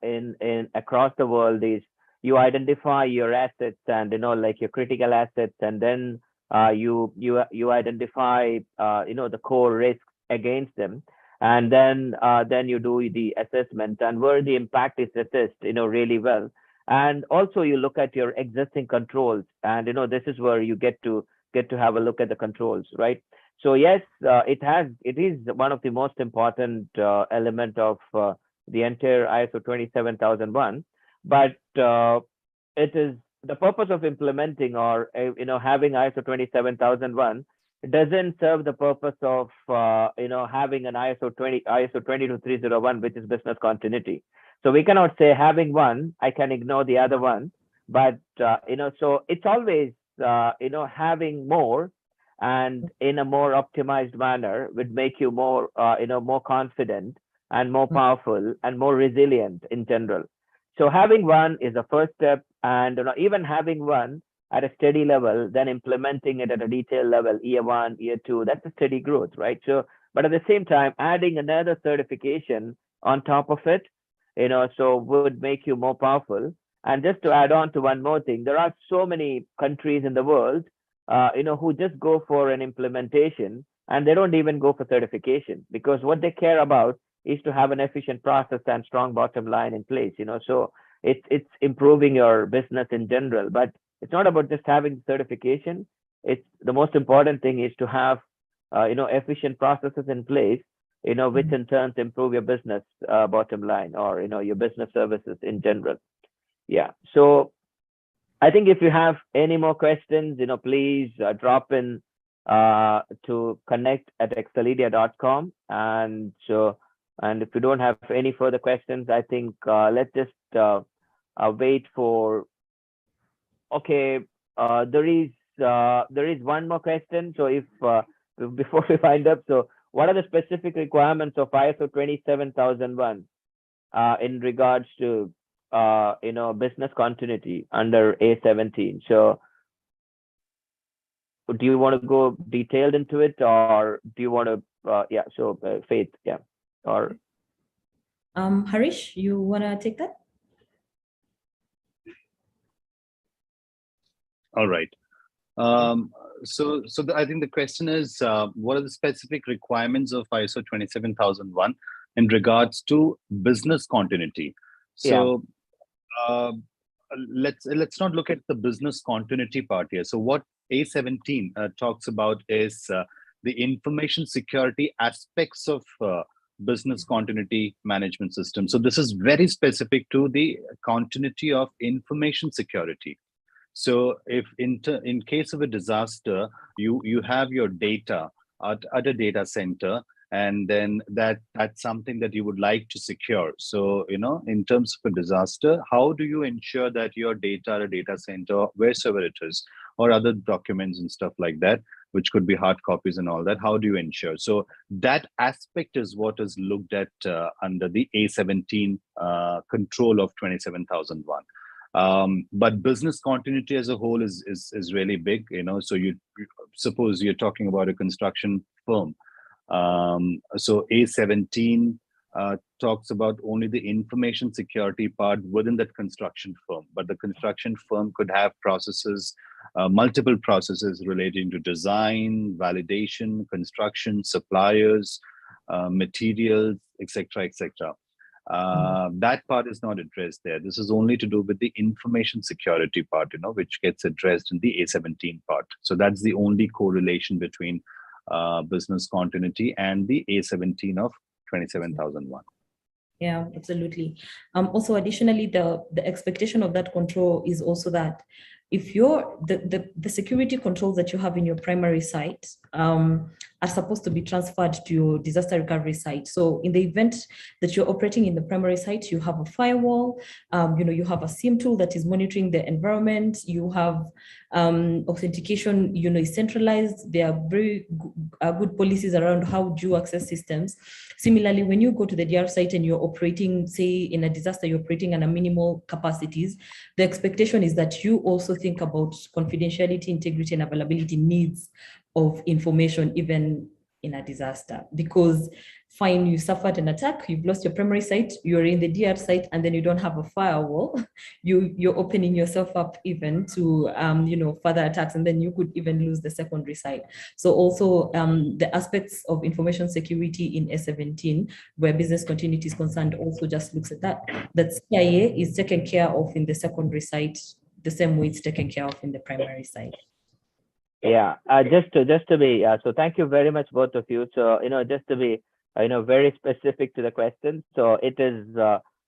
in across the world is you identify your assets and like your critical assets, and then you identify the core risks against them, and then you do the assessment and where the impact is assessed really well. And also you look at your existing controls, and this is where you get to have a look at the controls, right? So yes, it is one of the most important element of the entire ISO 27001, but it is the purpose of implementing or having ISO 27001 doesn't serve the purpose of having an ISO 22301, which is business continuity. So we cannot say having one, I can ignore the other one, But so it's always having more and in a more optimized manner would make you more more confident and more powerful and more resilient in general. So having one is the first step, and even having one at a steady level, then implementing it at a detailed level, year one, year two, that's a steady growth, right? So, but at the same time, adding another certification on top of it, so would make you more powerful. And just to add on to one more thing, there are so many countries in the world, who just go for an implementation and they don't even go for certification, because what they care about is to have an efficient process and strong bottom line in place. So it's improving your business in general, but it's not about just having certification. It's the most important thing is to have efficient processes in place, which in turn improve your business bottom line, or your business services in general. Yeah. So I think if you have any more questions, please drop in to connect@excelledia.com. And if you don't have any further questions, I think let's just wait for. Okay, there is one more question. So if before we wind up, so what are the specific requirements of ISO 27001 in regards to business continuity under A17? So do you want to go detailed into it, or do you want to yeah, so Faith, yeah, or Harish, you want to take that? All right. I think the question is, what are the specific requirements of ISO 27001 in regards to business continuity? So let's not look at the business continuity part here. So what A17 talks about is the information security aspects of business continuity management system. So this is very specific to the continuity of information security. So if in case of a disaster, you have your data at a data center, and then that's something that you would like to secure. So, in terms of a disaster, how do you ensure that your data at a data center, wherever it is, or other documents and stuff like that, which could be hard copies and all that, how do you ensure? So that aspect is what is looked at under the A17 control of 27001. But business continuity as a whole is really big, so you suppose you're talking about a construction firm. So A17 talks about only the information security part within that construction firm, but the construction firm could have processes, multiple processes relating to design, validation, construction, suppliers, materials, etc., etc. That part is not addressed there. This is only to do with the information security part, which gets addressed in the A17 part. So that's the only correlation between business continuity and the A17 of 27001. Yeah, absolutely. Also, additionally, the expectation of that control is also that if the security controls that you have in your primary site are supposed to be transferred to your disaster recovery site. So in the event that you're operating in the primary site, you have a firewall, you have a SIEM tool that is monitoring the environment, you have authentication, is centralized. There are very good policies around how do you access systems. Similarly, when you go to the DR site and you're operating, say in a disaster, you're operating on a minimal capacities, the expectation is that you also think about confidentiality, integrity, and availability needs of information, even in a disaster. Because fine, you suffered an attack, you've lost your primary site, you're in the DR site, and then you don't have a firewall, you're opening yourself up even to further attacks, and then you could even lose the secondary site. So also the aspects of information security in A17, where business continuity is concerned, also just looks at that CIA is taken care of in the secondary site the same way it's taken care of in the primary site. Yeah, just to be so thank you very much, both of you. So just to be very specific to the question. So it is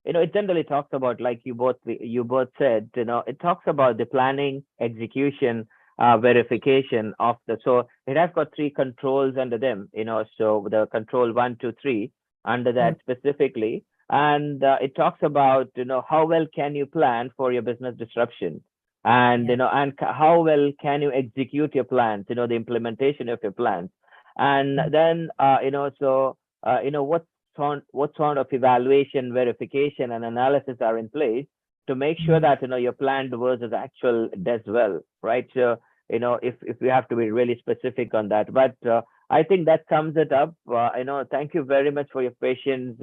it generally talks about, like you both said, it talks about the planning, execution, verification of so it has got 3 controls under them, so the control 1, 2, 3 under that specifically. and it talks about, how well can you plan for your business disruption, and and how well can you execute your plans, the implementation of your plans, and then what sort of evaluation, verification, and analysis are in place to make sure that your planned versus actual does well, right? So if we have to be really specific on that, but I think that sums it up. Thank you very much for your patience,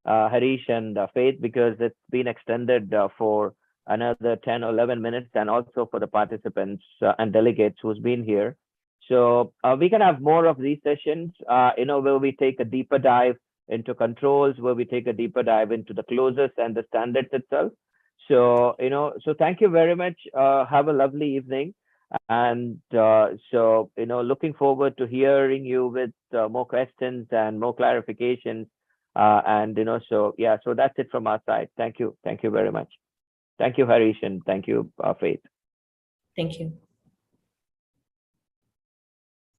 Harish and Faith, because it's been extended for another 10 or 11 minutes, and also for the participants and delegates who's been here. So we can have more of these sessions, where we take a deeper dive into controls, where we take a deeper dive into the clauses and the standards itself. So, so thank you very much. Have a lovely evening. And looking forward to hearing you with more questions and more clarifications. So that's it from our side. Thank you. Thank you very much. Thank you, Harish, and thank you, Faith. Thank you.